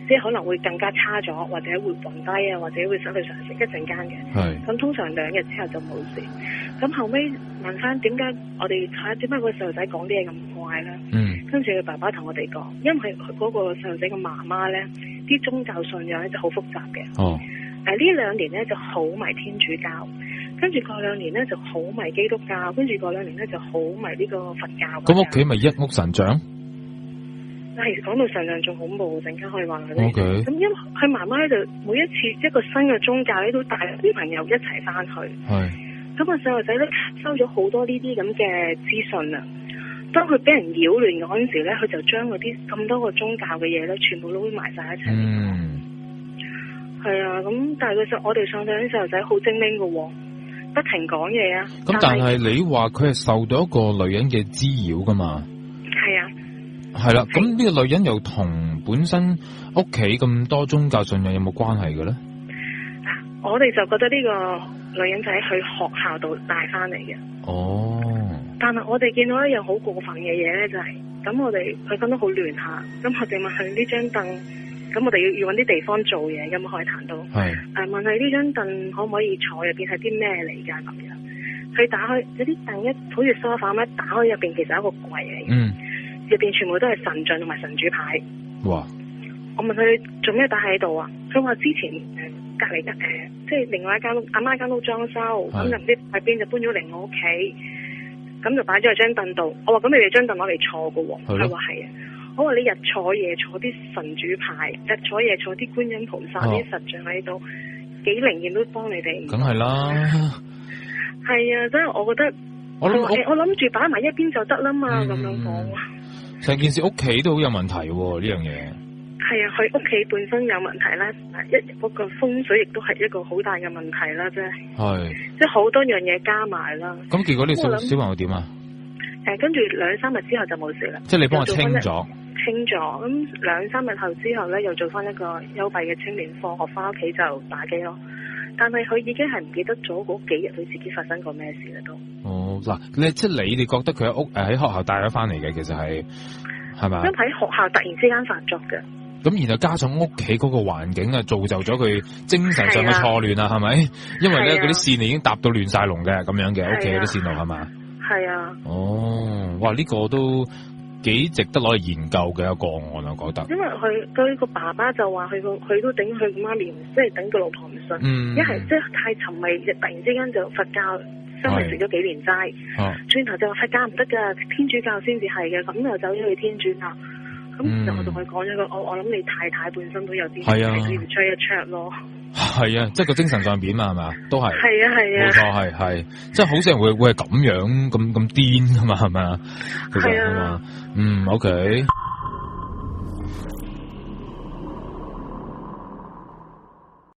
Speaker 4: 即係可能會更加差咗，或者會暈低啊，或者會失去常識一陣間嘅。咁通常2日之後就冇事。咁後尾問翻點解我哋睇下點解個細路仔講啲嘢咁怪咧？跟住佢爸爸同我哋講，因為嗰個細路仔嘅媽媽咧，啲宗教信仰咧就好複雜嘅。呢2年咧就好迷天主教，跟住過2年咧就好迷基督教，跟住過2年咧就好迷呢個佛教。
Speaker 1: 咁屋企咪一屋神像？
Speaker 4: 係講到神像仲恐怖，陣間可以話佢哋。咁因為佢媽媽咧就每一次一個新嘅宗教咧都帶小朋友一齊翻去。咁個細路仔咧收咗好多呢啲咁嘅資訊啊！當佢俾人擾亂嗰陣時咧，佢就將嗰啲咁多個宗教嘅嘢咧，全部都埋晒一齊。係啊，咁但係我哋上到啲細路仔好精靈㗎喎，不停講嘢啊。
Speaker 1: 咁但係你話佢係受到一個女人嘅滋擾㗎嘛？
Speaker 4: 係啊。
Speaker 1: 係啦，咁呢個女人又同本身屋企咁多宗教信仰有冇關係嘅咧？
Speaker 4: 我哋就覺得呢個女人仔去學校度帶翻嚟嘅。但係我哋見到一樣好過分嘅嘢咧，就係咁我哋佢講得好亂下，咁我哋問佢呢張凳，咁我哋要搵啲地方做嘢，有冇可以彈到？問佢呢張凳可唔可以坐，入邊係啲咩嚟㗎？咁樣佢打開有啲凳好似梳化咁，打開入邊其實係一個櫃嚟。入邊全部都係神像同埋神主牌。哇！我問佢做咩擺喺度啊？佢話之前隔籬即係另外一間屋，阿媽間屋裝修，咁就唔知喺邊就搬咗嚟我屋企，咁就擺咗喺張凳度。我話咁你哋張凳攞嚟坐噶？佢話係啊。我話你日坐夜坐啲神主牌，日坐夜坐啲觀音菩薩啲神像喺度，幾靈驗都幫你哋。梗係啦。係啊，所以我覺得我諗住擺埋一邊就得啦嘛，咁樣講。
Speaker 1: 成件事屋企都好有問題喎，呢樣嘢。
Speaker 4: 係啊，佢屋企本身有問題啦，嗰個風水亦都係一個好大嘅問題啦，真係。係。即係好多樣嘢加埋啦。咁
Speaker 1: 結果你小朋友點啊？
Speaker 4: 跟住2-3日之後就冇事啦。即係
Speaker 1: 你幫我清咗。
Speaker 4: 清咗，咁2-3日後之後咧，又做翻一個幽閉嘅青年課，學翻屋企就打機咯。但係佢已經係唔記得咗嗰幾日佢自己發生過咩事咧都。
Speaker 1: 哦，嗱，你哋覺得佢喺學校帶咗翻嚟嘅，其實係咪？
Speaker 4: 因為喺學校突然之間發作嘅。
Speaker 1: 咁然後加上屋企嗰個環境啊，造就咗佢精神上嘅錯亂啊，係咪？因為咧嗰啲線已經搭到亂晒龍嘅咁樣嘅屋企嗰啲線路係嘛？
Speaker 4: 係啊。
Speaker 1: 哦，哇！呢個都幾值得攞嚟研究嘅一個案啊，我覺得。因為
Speaker 4: 佢個爸爸就話佢都頂佢媽咪，即係頂佢老婆唔順，一係即係太沉迷，突然之間就佛教，因為食咗幾年齋，轉頭就話佛教唔得噶，天主教先至係嘅，咁又走咗去天主教。咁就我同佢講咗句，我諗你太太本身都有啲係要 check 一 check 咯。
Speaker 1: 係啊，即係個精神上邊嘛，係嘛，都係。
Speaker 2: 係啊，
Speaker 1: 冇錯，係，即係好少人會係咁樣咁癲噶嘛，係咪啊？係啊。OK。